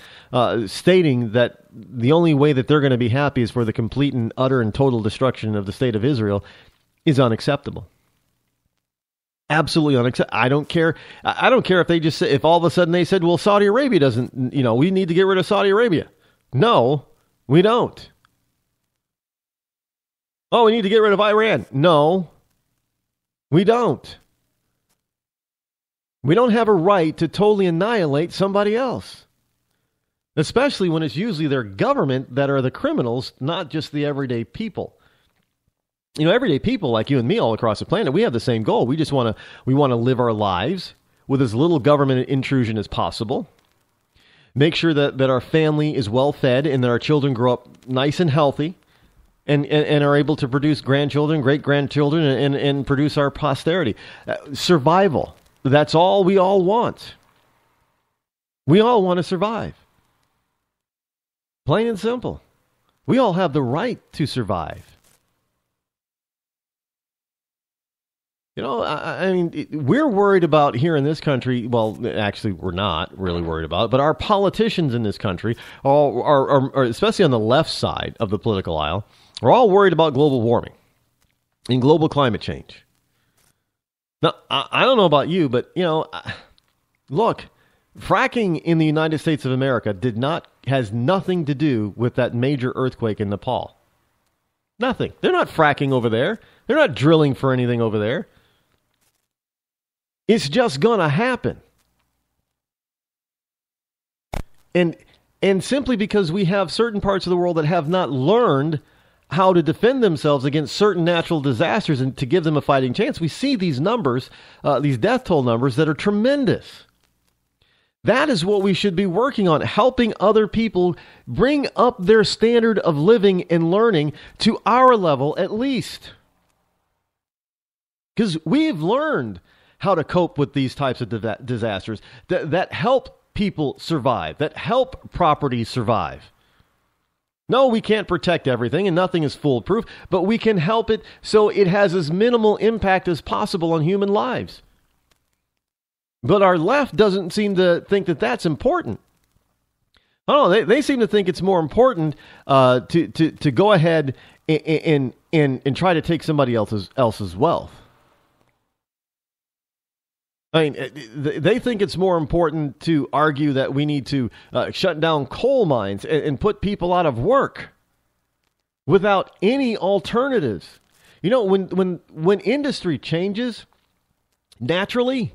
S13: stating that the only way that they're going to be happy is for the complete and utter and total destruction of the state of Israel, is unacceptable. Absolutely unacceptable. I don't care. I don't care if they just say, if all of a sudden they said, well, Saudi Arabia doesn't, we need to get rid of Saudi Arabia. No, we don't. Oh, we need to get rid of Iran. No, we don't. We don't have a right to totally annihilate somebody else, especially when it's usually their government that are the criminals, not just the everyday people. Everyday people like you and me all across the planet, we have the same goal. We want to live our lives with as little government intrusion as possible. Make sure that our family is well fed and that our children grow up nice and healthy and are able to produce grandchildren, great-grandchildren, and produce our posterity. Survival. That's all we all want. We all want to survive. Plain and simple. We all have the right to survive. We're worried about here in this country. Well, actually, we're not really worried about it. But our politicians in this country, are especially on the left side of the political aisle, are all worried about global warming and global climate change. Now, I don't know about you, but, look, fracking in the United States of America has nothing to do with that major earthquake in Nepal. Nothing. They're not fracking over there. They're not drilling for anything over there. It's just going to happen. And simply because we have certain parts of the world that have not learned how to defend themselves against certain natural disasters and to give them a fighting chance, we see these numbers, these death toll numbers that are tremendous. That is what we should be working on, helping other people bring up their standard of living and learning to our level at least. Because we've learned how to cope with these types of disasters that help people survive, that help properties survive. No, we can't protect everything and nothing is foolproof, but we can help it so it has as minimal impact as possible on human lives. But our left doesn't seem to think that that's important. Oh, they seem to think it's more important to go ahead and try to take somebody else's wealth. I mean, they think it's more important to argue that we need to shut down coal mines and put people out of work without any alternatives. When industry changes, naturally,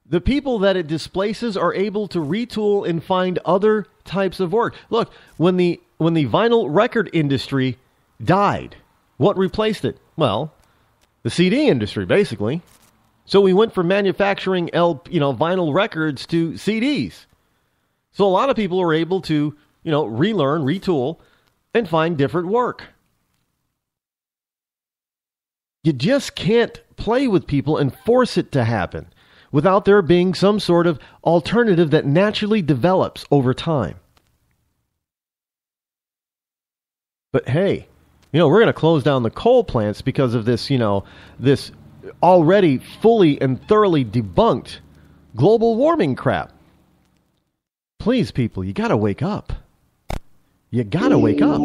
S13: the people that it displaces are able to retool and find other types of work. Look, when the vinyl record industry died, what replaced it? Well, the CD industry, basically. So we went from manufacturing vinyl records to CDs. So a lot of people are able to, relearn, retool, and find different work. You just can't play with people and force it to happen without there being some sort of alternative that naturally develops over time. But hey, we're going to close down the coal plants because of this, this already fully and thoroughly debunked global warming crap. Please, people, you got to wake up. You got to wake up.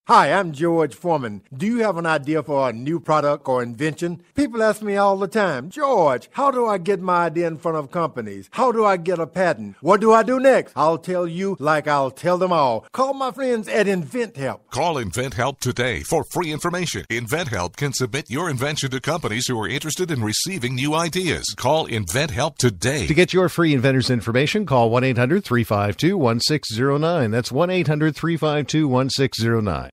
S11: Hi, I'm George Foreman. Do you have an idea for a new product or invention? People ask me all the time, George, how do I get my idea in front of companies? How do I get a patent? What do I do next? I'll tell you like I'll tell them all. Call my friends at InventHelp.
S14: Call InventHelp today for free information. InventHelp can submit your invention to companies who are interested in receiving new ideas. Call InventHelp today.
S15: To get your free inventor's information, call 1-800-352-1609. That's 1-800-352-1609.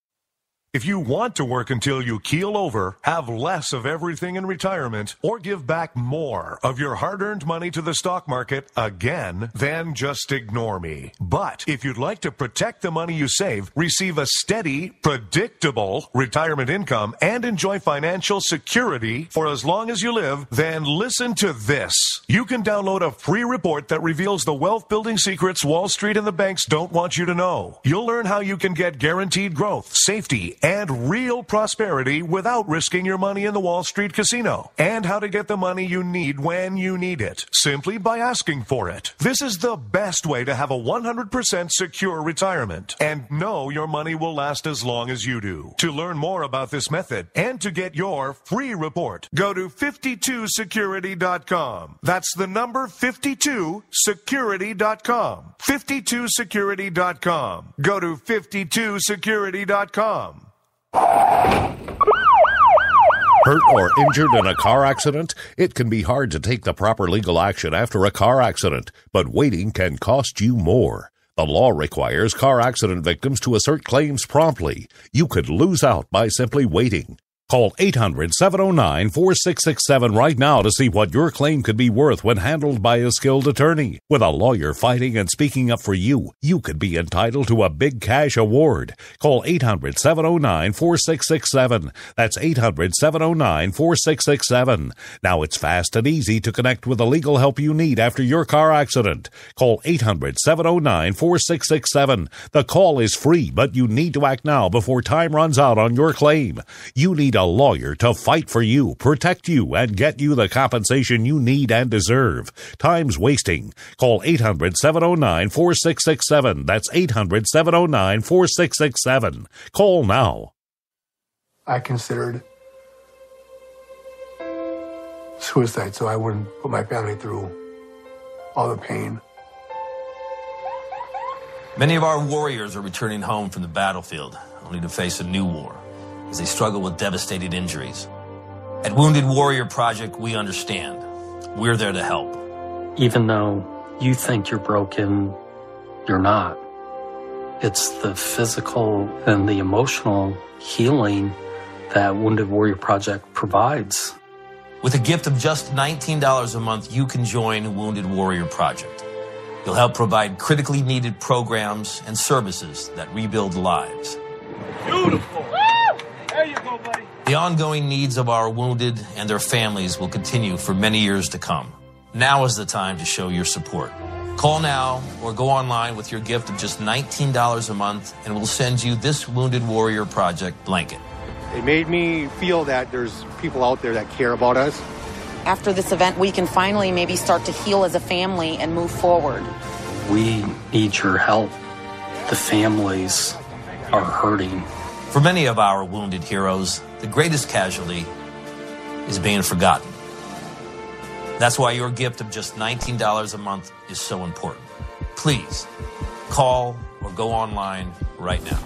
S17: If you want to work until you keel over, have less of everything in retirement, or give back more of your hard-earned money to the stock market again, then just ignore me. But if you'd like to protect the money you save, receive a steady, predictable retirement income, and enjoy financial security for as long as you live, then listen to this. You can download a free report that reveals the wealth-building secrets Wall Street and the banks don't want you to know. You'll learn how you can get guaranteed growth, safety, and real prosperity without risking your money in the Wall Street casino, and how to get the money you need when you need it, simply by asking for it. This is the best way to have a 100% secure retirement, and know your money will last as long as you do. To learn more about this method, and to get your free report, go to 52security.com. That's the number 52security.com. 52security.com. Go to 52security.com.
S18: Hurt or injured in a car accident? It can be hard to take the proper legal action after a car accident, but waiting can cost you more. The law requires car accident victims to assert claims promptly. You could lose out by simply waiting. Call 800-709-4667 right now to see what your claim could be worth when handled by a skilled attorney. With a lawyer fighting and speaking up for you, you could be entitled to a big cash award. Call 800-709-4667. That's 800-709-4667. Now it's fast and easy to connect with the legal help you need after your car accident. Call 800-709-4667. The call is free, but you need to act now before time runs out on your claim. You need a lawyer to fight for you, protect you, and get you the compensation you need and deserve. Time's wasting. Call 800-709-4667. That's 800-709-4667. Call now.
S19: I considered suicide so I wouldn't put my family through all the pain.
S20: Many of our warriors are returning home from the battlefield, only to face a new war as they struggle with devastating injuries. At Wounded Warrior Project, we understand. We're there to help.
S21: Even though you think you're broken, you're not. It's the physical and the emotional healing that Wounded Warrior Project provides.
S20: With a gift of just $19 a month, you can join Wounded Warrior Project. You'll help provide critically needed programs and services that rebuild lives.
S22: Beautiful. There you go, buddy.
S20: The ongoing needs of our wounded and their families will continue for many years to come. Now is the time to show your support. Call now or go online with your gift of just $19 a month, and we'll send you this Wounded Warrior Project blanket.
S23: It made me feel that there's people out there that care about us.
S24: After this event, we can finally maybe start to heal as a family and move forward.
S21: We need your help. The families are hurting.
S20: For many of our wounded heroes, the greatest casualty is being forgotten. That's why your gift of just $19 a month is so important. Please, call or go online right now.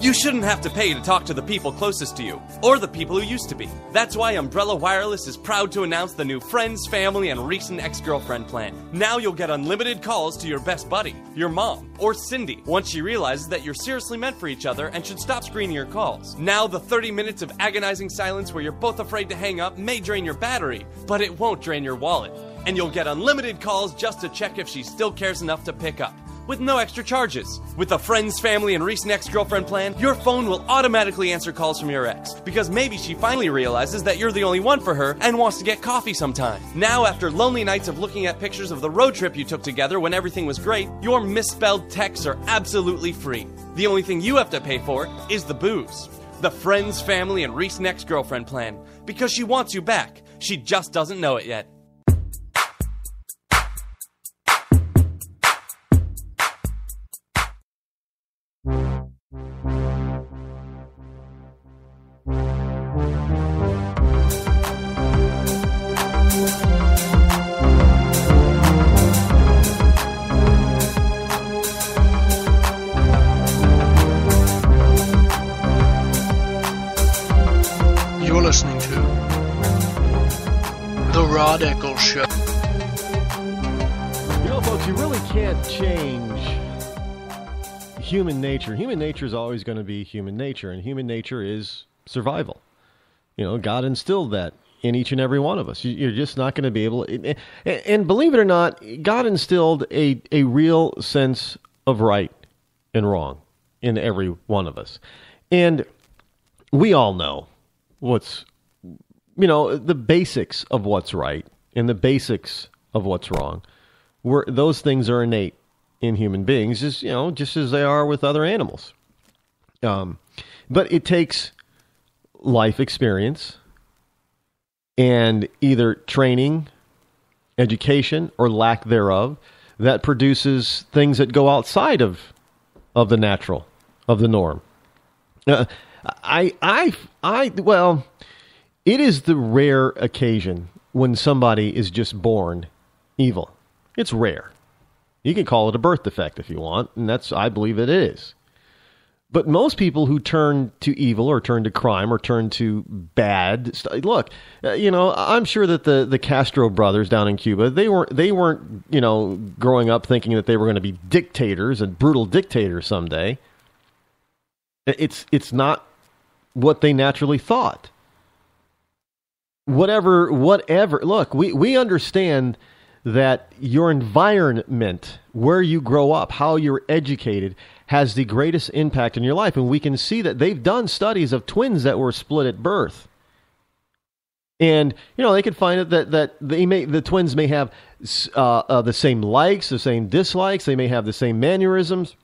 S5: You shouldn't have to pay to talk to the people closest to you, or the people who used to be. That's why Umbrella Wireless is proud to announce the new Friends, Family, and Recent Ex-Girlfriend plan. Now you'll get unlimited calls to your best buddy, your mom, or Cindy, once she realizes that you're seriously meant for each other and should stop screening your calls. Now the 30 minutes of agonizing silence where you're both afraid to hang up may drain your battery, but it won't drain your wallet. And you'll get unlimited calls just to check if she still cares enough to pick up. with no extra charges. With the Friends, Family, and Recent Ex-Girlfriend plan, your phone will automatically answer calls from your ex, because maybe she finally realizes that you're the only one for her and wants to get coffee sometime. Now, after lonely nights of looking at pictures of the road trip you took together when everything was great, your misspelled texts are absolutely free. The only thing you have to pay for is the booze. The Friends, Family, and Recent Ex-Girlfriend plan, because she wants you back. She just doesn't know it yet.
S1: You're listening to The Rod Eccles Show.
S13: You know, folks, you really can't change human nature. Human nature is always going to be human nature, and human nature is survival. You know, God instilled that in each and every one of us. You're just not going to be able to, and believe it or not, God instilled a real sense of right and wrong in every one of us. And we all know what's, you know, the basics of what's right and the basics of what's wrong. Those things are innate in human beings, just as they are with other animals. But it takes life experience and either training, education, or lack thereof that produces things that go outside of the natural, of the norm. Well, it is the rare occasion when somebody is just born evil. It's rare. You can call it a birth defect if you want, and I believe it is. But most people who turn to evil or turn to crime or turn to bad, look, I'm sure that the Castro brothers down in Cuba, they weren't, growing up thinking that they were going to be dictators and brutal dictators someday. It's not what they naturally thought. Whatever. Look, we understand that your environment, where you grow up, how you're educated, has the greatest impact in your life. And we can see that they've done studies of twins that were split at birth. And, they could find that the twins may have the same likes, the same dislikes. They may have the same mannerisms.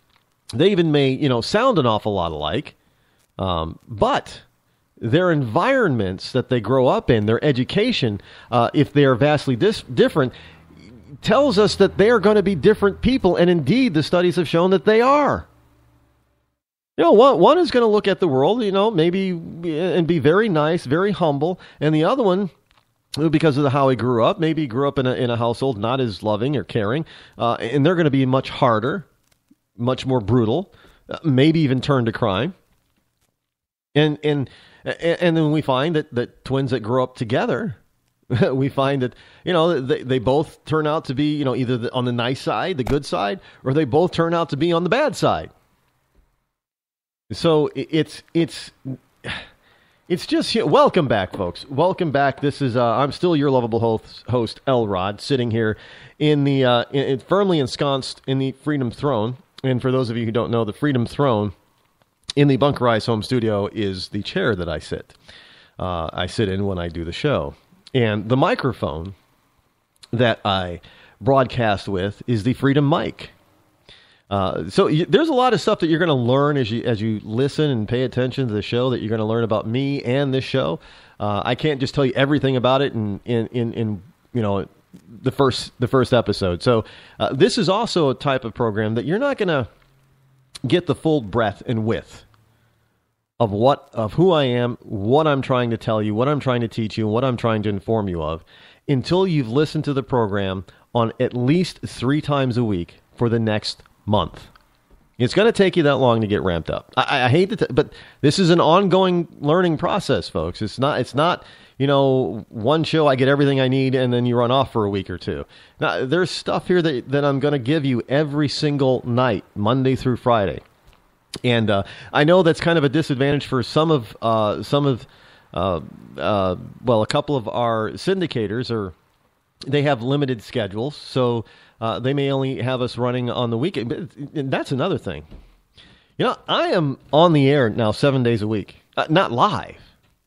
S13: They even may, sound an awful lot alike. But their environments that they grow up in, their education, if they are vastly different, tells us that they are going to be different people. And indeed, the studies have shown that they are. One is going to look at the world, maybe and be very nice, very humble. And the other one, because of how he grew up, maybe grew up in a household not as loving or caring. And they're going to be much harder, much more brutal, maybe even turn to crime. And then we find that twins that grow up together, we find that, they both turn out to be, either on the nice side, the good side, or they both turn out to be on the bad side. So it's just, welcome back, folks. Welcome back. This is, I'm still your lovable host, L. Rod, sitting here in the, firmly ensconced in the Freedom Throne. And for those of you who don't know, the Freedom Throne in the Bunkerized home studio is the chair that I sit in when I do the show. And the microphone that I broadcast with is the Freedom mic. So there's a lot of stuff that you're going to learn as you listen and pay attention to the show, that you're going to learn about me and this show. I can't just tell you everything about it in the first episode. So this is also a type of program that you're not going to get the full breadth and width of who I am, what I'm trying to tell you, what I'm trying to teach you, and what I'm trying to inform you of, until you've listened to the program on at least 3 times a week for the next month. It's going to take you that long to get ramped up. I hate to, but this is an ongoing learning process, folks. It's not one show I get everything I need and then you run off for a week or two. Now, there's stuff here that I'm going to give you every single night, Monday through Friday. And I know that's kind of a disadvantage for a couple of our syndicators, or They have limited schedules, so they may only have us running on the weekend. But that's another thing. I am on the air now 7 days a week. Not live,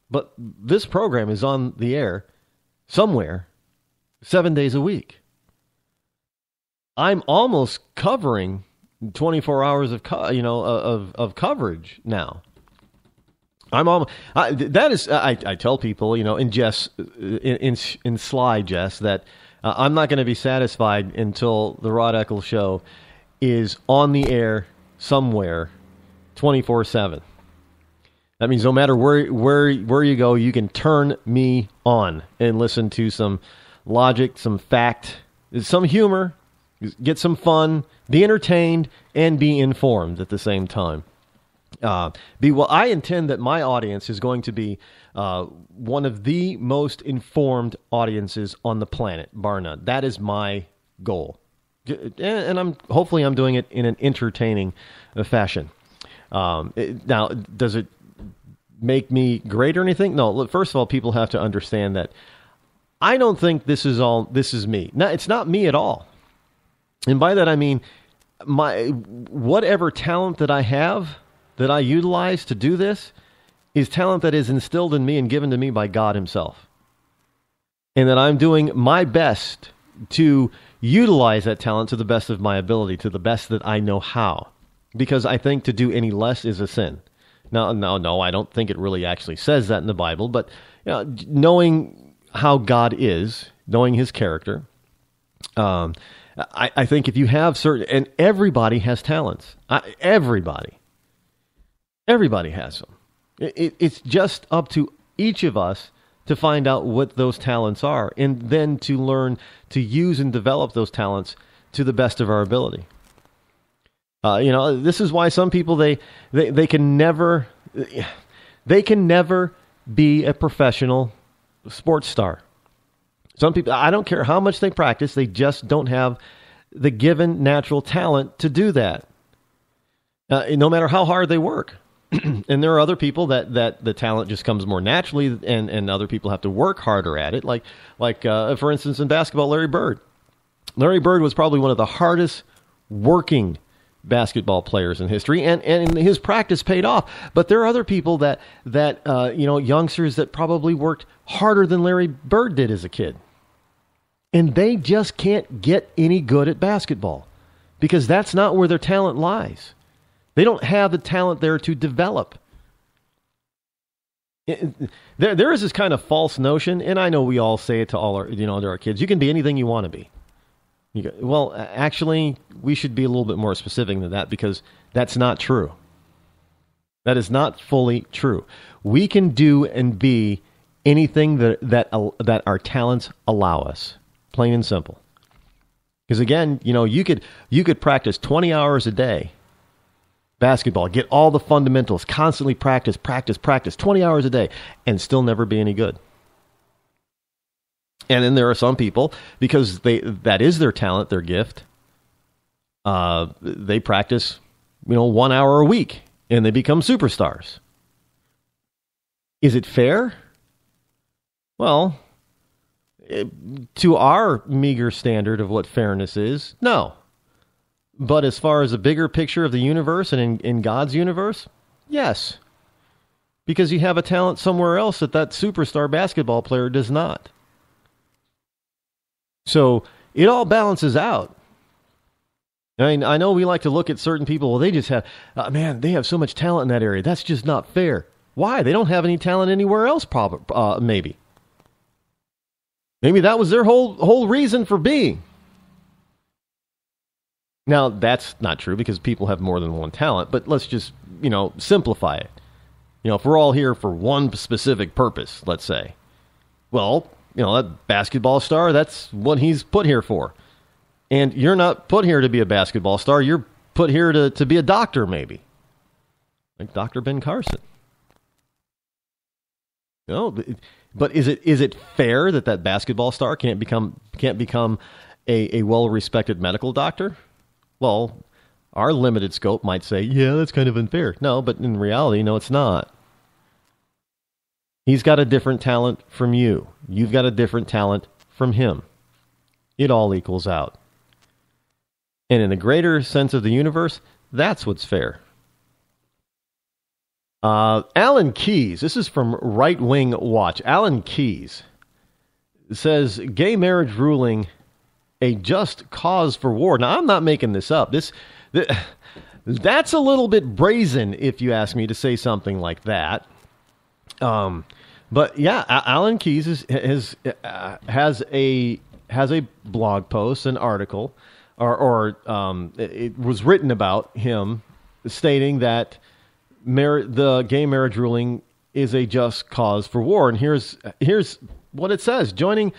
S13: but this program is on the air somewhere 7 days a week. I'm almost covering 24 hours of coverage now. I tell people, in jest, in sly jest, that I'm not going to be satisfied until the Rod Eccles Show is on the air somewhere 24/7. That means no matter where you go, you can turn me on and listen to some logic, some fact, some humor, get some fun, be entertained, and be informed at the same time. I intend that my audience is going to be one of the most informed audiences on the planet, bar none. That is my goal, and hopefully I'm doing it in an entertaining fashion. Now, does it make me great or anything? No. Look, first of all, people have to understand that I don't think this is me. No, it's not me at all. And by that I mean whatever talent that I have, that I utilize to do this, is talent that is instilled in me and given to me by God himself. And that I'm doing my best to utilize that talent to the best of my ability, to the best that I know how. Because I think to do any less is a sin. No, I don't think it really actually says that in the Bible, but knowing how God is, knowing his character, I think if you have certain, and everybody has talents. Everybody has them. It's just up to each of us to find out what those talents are, and then to learn to use and develop those talents to the best of our ability. This is why some people they can never be a professional sports star. Some people, I don't care how much they practice, they just don't have the given natural talent to do that. No matter how hard they work. And there are other people that the talent just comes more naturally, and other people have to work harder at it. Like for instance, in basketball, Larry Bird. Larry Bird was probably one of the hardest working basketball players in history, and his practice paid off. But there are other people that youngsters that probably worked harder than Larry Bird did as a kid. And they just can't get any good at basketball because that's not where their talent lies. They don't have the talent there to develop. There is this kind of false notion, and I know we all say it to all our, to our kids. You can be anything you want to be. Well, actually, we should be a little bit more specific than that, because that's not true. That is not fully true. We can do and be anything that our talents allow us, plain and simple. Because again, you could practice 20 hours a day basketball, get all the fundamentals, constantly practice 20 hours a day, and still never be any good. And then there are some people, because that is their talent, their gift, they practice 1 hour a week and they become superstars. Is it fair? Well, to our meager standard of what fairness is, no. But as far as a bigger picture of the universe and in God's universe, yes. Because you have a talent somewhere else that superstar basketball player does not. So it all balances out. I mean, I know we like to look at certain people, well, they just have, they have so much talent in that area. That's just not fair. Why? They don't have any talent anywhere else, maybe. Maybe that was their whole reason for being. Now, that's not true because people have more than one talent, but let's just, simplify it. If we're all here for one specific purpose, let's say, well, that basketball star, that's what he's put here for. And you're not put here to be a basketball star. You're put here to be a doctor, maybe. Like Dr. Ben Carson. But is it fair that basketball star can't become a well-respected medical doctor? Well, our limited scope might say, yeah, that's kind of unfair. No, but in reality, no, it's not. He's got a different talent from you. You've got a different talent from him. it all equals out. And in a greater sense of the universe, that's what's fair. Alan Keyes, this is from Right Wing Watch. Alan Keyes says, gay marriage ruling a just cause for war. Now, I'm not making this up. That's a little bit brazen, if you ask me, to say something like that. But yeah, Alan Keyes has a blog post, an article, or it was written about him stating that the gay marriage ruling is a just cause for war. And here's what it says: joining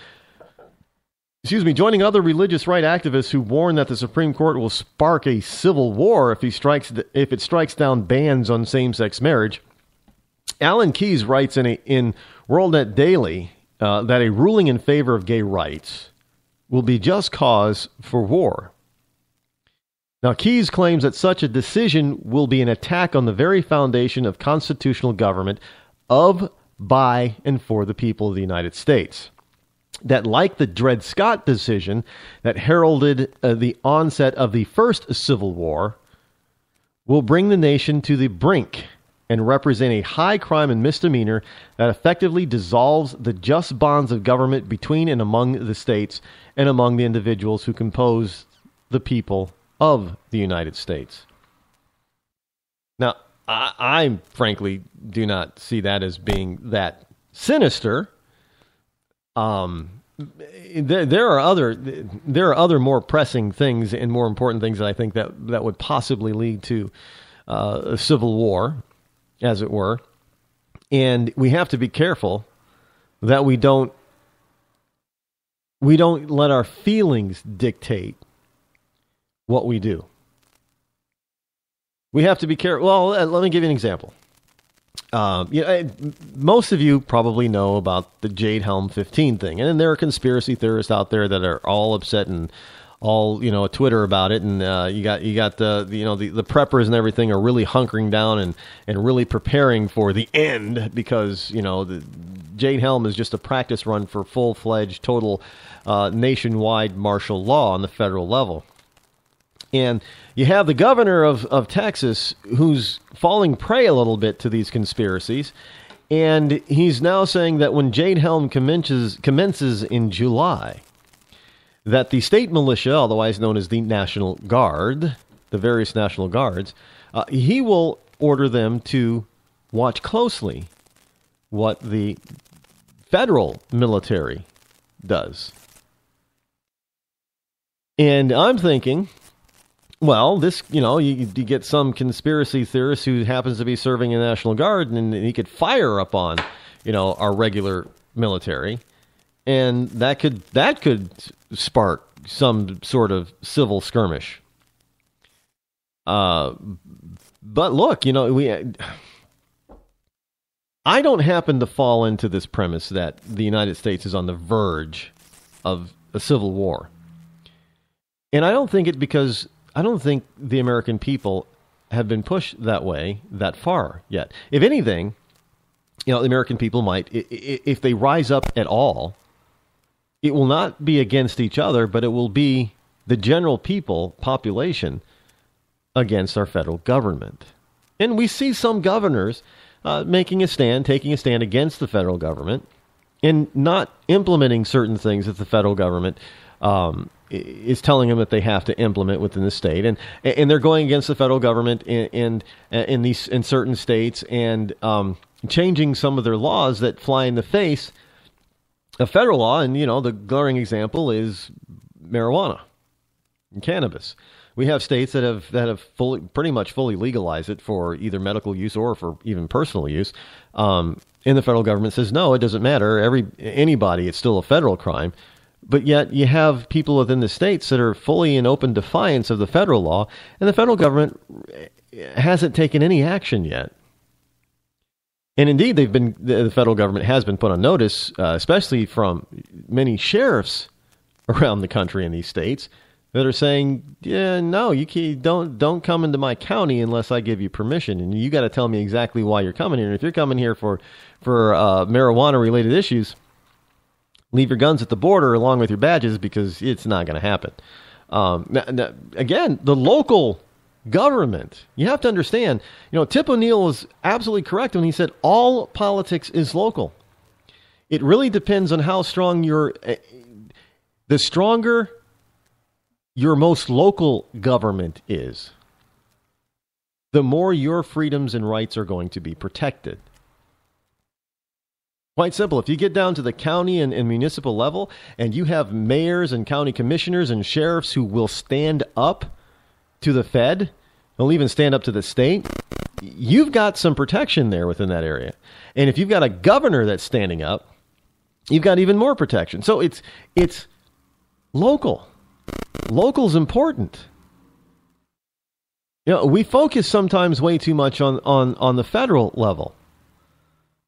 S13: other religious right activists who warn that the Supreme Court will spark a civil war if it strikes down bans on same-sex marriage. Alan Keyes writes in WorldNet Daily that a ruling in favor of gay rights will be just cause for war. Now, Keyes claims that such a decision will be an attack on the very foundation of constitutional government of, by, and for the people of the United States. That, like the Dred Scott decision that heralded the onset of the first Civil War, will bring the nation to the brink and represent a high crime and misdemeanor that effectively dissolves the just bonds of government between and among the states and among the individuals who compose the people of the United States. Now, I frankly do not see that as being that sinister. There are other more pressing things and more important things that I think that would possibly lead to a civil war, as it were. And we have to be careful that we don't let our feelings dictate what we do. We have to be careful. Well, let me give you an example. Most of you probably know about the Jade Helm 15 thing, and there are conspiracy theorists out there that are all upset and all Twitter about it, and you got the preppers and everything are really hunkering down and really preparing for the end, because the Jade Helm is just a practice run for full-fledged, total nationwide martial law on the federal level. And you have the governor of Texas who's falling prey a little bit to these conspiracies. And he's now saying that when Jade Helm commences in July, that the state militia, otherwise known as the National Guard, the various National Guards, he will order them to watch closely what the federal military does. And I'm thinking, well, this, you get some conspiracy theorist who happens to be serving in the National Guard, and he could fire upon, our regular military, and that could spark some sort of civil skirmish. But look, I don't happen to fall into this premise that the United States is on the verge of a civil war. And I don't think the American people have been pushed that way that far yet. If anything, the American people might, if they rise up at all, it will not be against each other, but it will be the general population against our federal government. And we see some governors taking a stand against the federal government and not implementing certain things that the federal government is telling them that they have to implement within the state, and they're going against the federal government in certain states and changing some of their laws that fly in the face of federal law. And the glaring example is marijuana and cannabis. We have states that have pretty much fully legalized it for either medical use or for even personal use. And the federal government says no, it doesn't matter. Anybody, it's still a federal crime. But yet you have people within the states that are fully in open defiance of the federal law, and the federal government hasn't taken any action yet. And indeed, the federal government has been put on notice, especially from many sheriffs around the country in these states that are saying, "Yeah, no, you don't come into my county unless I give you permission, and you got to tell me exactly why you're coming here. And if you're coming here for marijuana related issues, leave your guns at the border along with your badges because it's not going to happen. Again, the local government, you have to understand, Tip O'Neill was absolutely correct when he said all politics is local. It really depends on how strong the stronger your most local government is, the more your freedoms and rights are going to be protected. Quite simple. If you get down to the county and municipal level and you have mayors and county commissioners and sheriffs who will stand up to the Fed, they'll even stand up to the state, you've got some protection there within that area. And if you've got a governor that's standing up, you've got even more protection. So it's local. Local's important. We focus sometimes way too much on the federal level.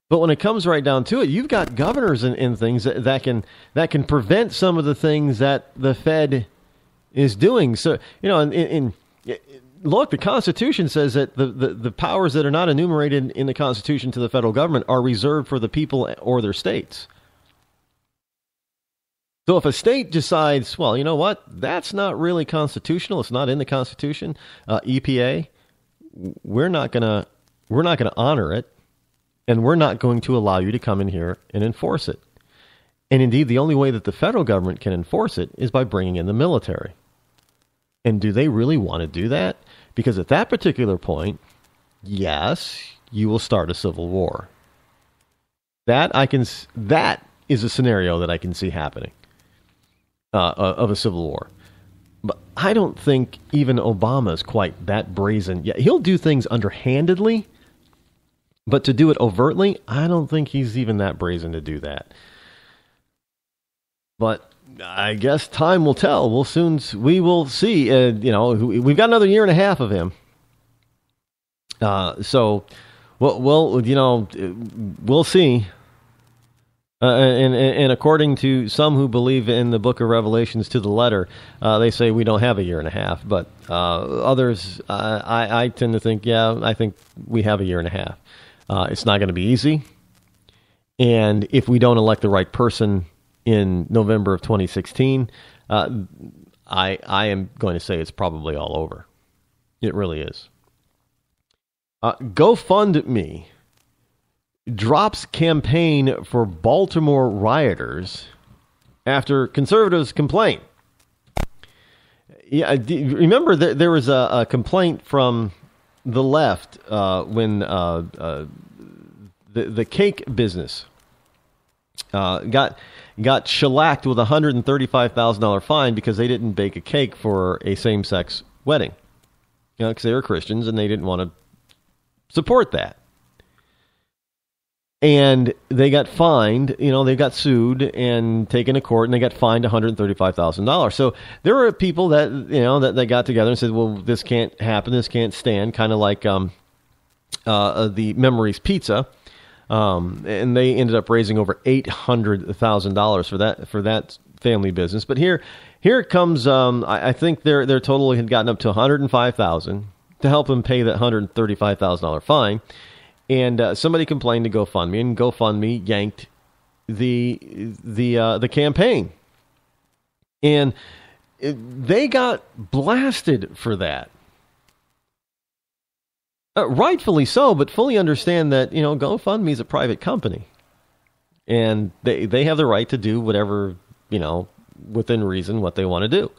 S13: But when it comes right down to it, you've got governors and things that can prevent some of the things that the Fed is doing. So, look, the Constitution says that the powers that are not enumerated in the Constitution to the federal government are reserved for the people or their states. So if a state decides, well, you know what, that's not really constitutional, it's not in the Constitution, EPA, we're not gonna honor it, and we're not going to allow you to come in here and enforce it. And indeed, the only way that the federal government can enforce it is by bringing in the military. And do they really want to do that? Because at that particular point, yes, you will start a civil war. That is a scenario that I can see happening. Of a civil war. But I don't think even Obama's quite that brazen. Yeah, he'll do things underhandedly, but to do it overtly, I don't think he's even that brazen to do that. But I guess time will tell. We will see. We've got another year and a half of him. So we'll see. And according to some who believe in the book of Revelations to the letter, they say we don't have a year and a half. But others, I tend to think, I think we have a year and a half. It's not going to be easy. And if we don't elect the right person in November of 2016, I am going to say it's probably all over. It really is. GoFundMe drops campaign for Baltimore rioters after conservatives complain. Yeah, remember there was a complaint from the left when the cake business got shellacked with a $135,000 fine because they didn't bake a cake for a same-sex wedding. Because they were Christians and they didn't want to support that. And they got fined, they got sued and taken to court, and they got fined $135,000. So there were people that, that got together and said, well, this can't happen, this can't stand, kind of like the Memories Pizza. And they ended up raising over $800,000 for that family business. But here it comes, I think their total had gotten up to $105,000 to help them pay that $135,000 fine. And somebody complained to GoFundMe, and GoFundMe yanked the campaign, and they got blasted for that. Rightfully so, but fully understand that GoFundMe is a private company, and they have the right to do whatever within reason what they want to do.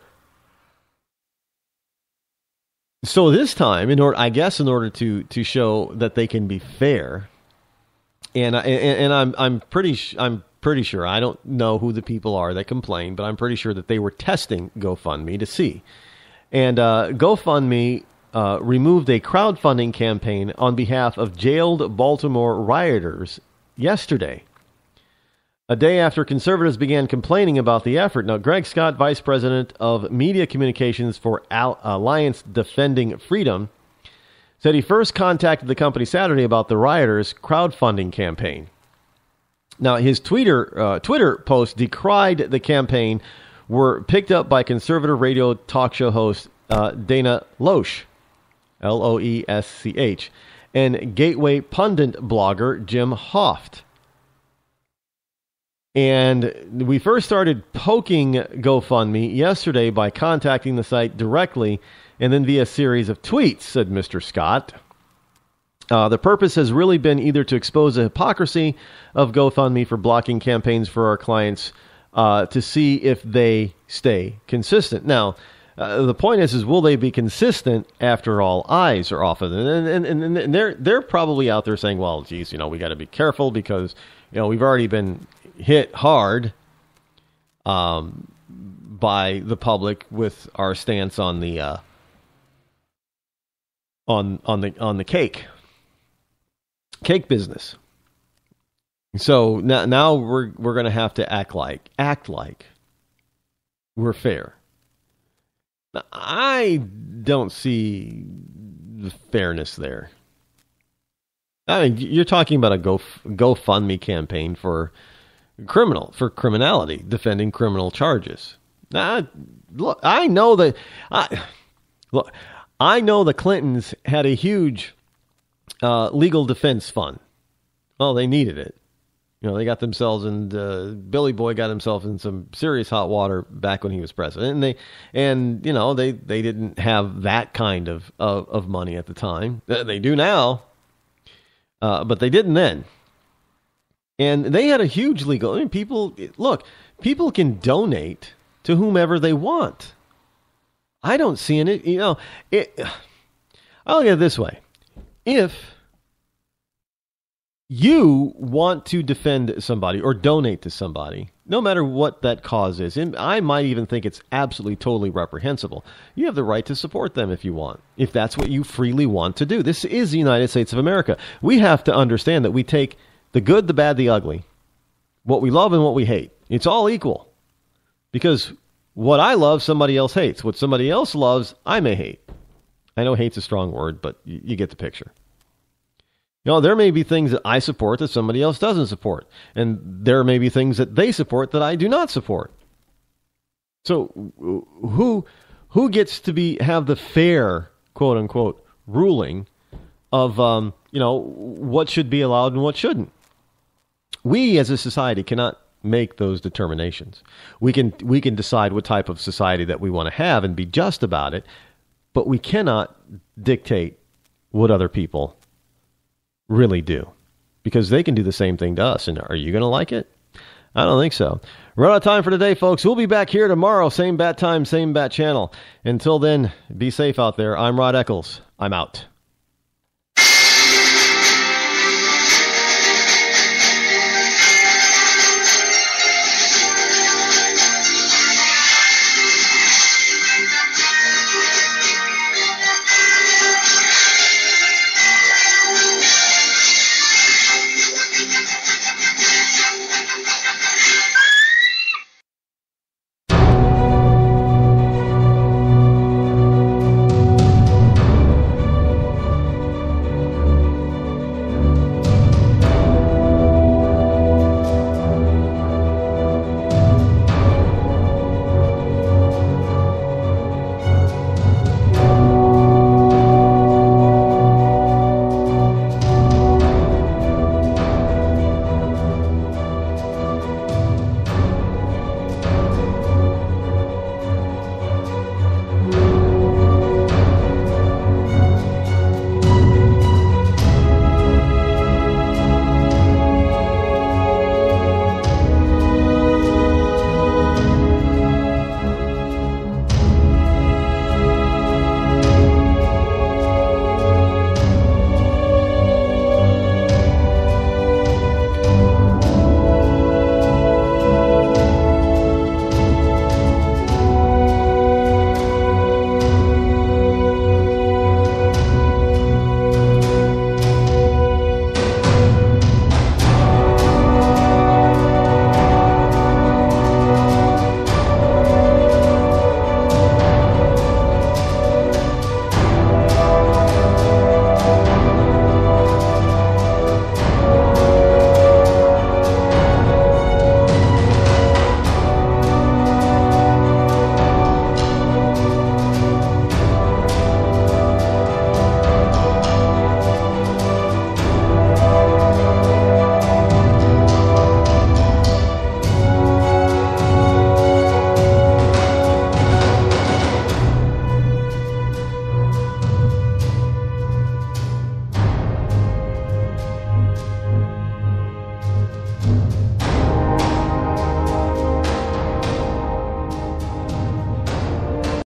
S13: So this time, in order to show that they can be fair, and I'm pretty sure, I don't know who the people are that complain, but I'm pretty sure that they were testing GoFundMe to see. And GoFundMe removed a crowdfunding campaign on behalf of jailed Baltimore rioters yesterday, a day after conservatives began complaining about the effort. Now, Greg Scott, Vice President of Media Communications for Alliance Defending Freedom, said he first contacted the company Saturday about the rioters' crowdfunding campaign. Now, his Twitter post decried the campaign were picked up by conservative radio talk show host Dana Loesch, Loesch, and Gateway pundit blogger Jim Hoft. And we first started poking GoFundMe yesterday by contacting the site directly and then via a series of tweets, said Mr. Scott. The purpose has really been either to expose the hypocrisy of GoFundMe for blocking campaigns for our clients to see if they stay consistent. Now, the point is will they be consistent after all eyes are off of them? And they're probably out there saying, well, geez, we got to be careful because, we've already been hit hard by the public with our stance on the on the cake business. So now we're going to have to act like we're fair. Now, I don't see the fairness there. I mean, you're talking about a GoFundMe campaign for criminality, defending criminal charges. Look, I know the Clintons had a huge legal defense fund. Well, they needed it. They got themselves Billy Boy got himself in some serious hot water back when he was president, and they didn't have that kind of money at the time. They do now, but they didn't then. And they had a huge legal. I mean, people can donate to whomever they want. I don't see in it. I look at it this way: if you want to defend somebody or donate to somebody, no matter what that cause is, and I might even think it's absolutely totally reprehensible, you have the right to support them if you want, if that's what you freely want to do. This is the United States of America. We have to understand that we take the good, the bad, the ugly, what we love and what we hate. It's all equal. Because what I love, somebody else hates. What somebody else loves, I may hate. I know hate's a strong word, but you get the picture. There may be things that I support that somebody else doesn't support. And there may be things that they support that I do not support. So who gets to have the fair, quote unquote, ruling of, what should be allowed and what shouldn't? We as a society cannot make those determinations. We can decide what type of society that we want to have and be just about it, but we cannot dictate what other people really do, because they can do the same thing to us. And are you going to like it? I don't think so. We're out of time for today, folks. We'll be back here tomorrow. Same bat time, same bat channel. Until then, be safe out there. I'm Rod Eccles. I'm out.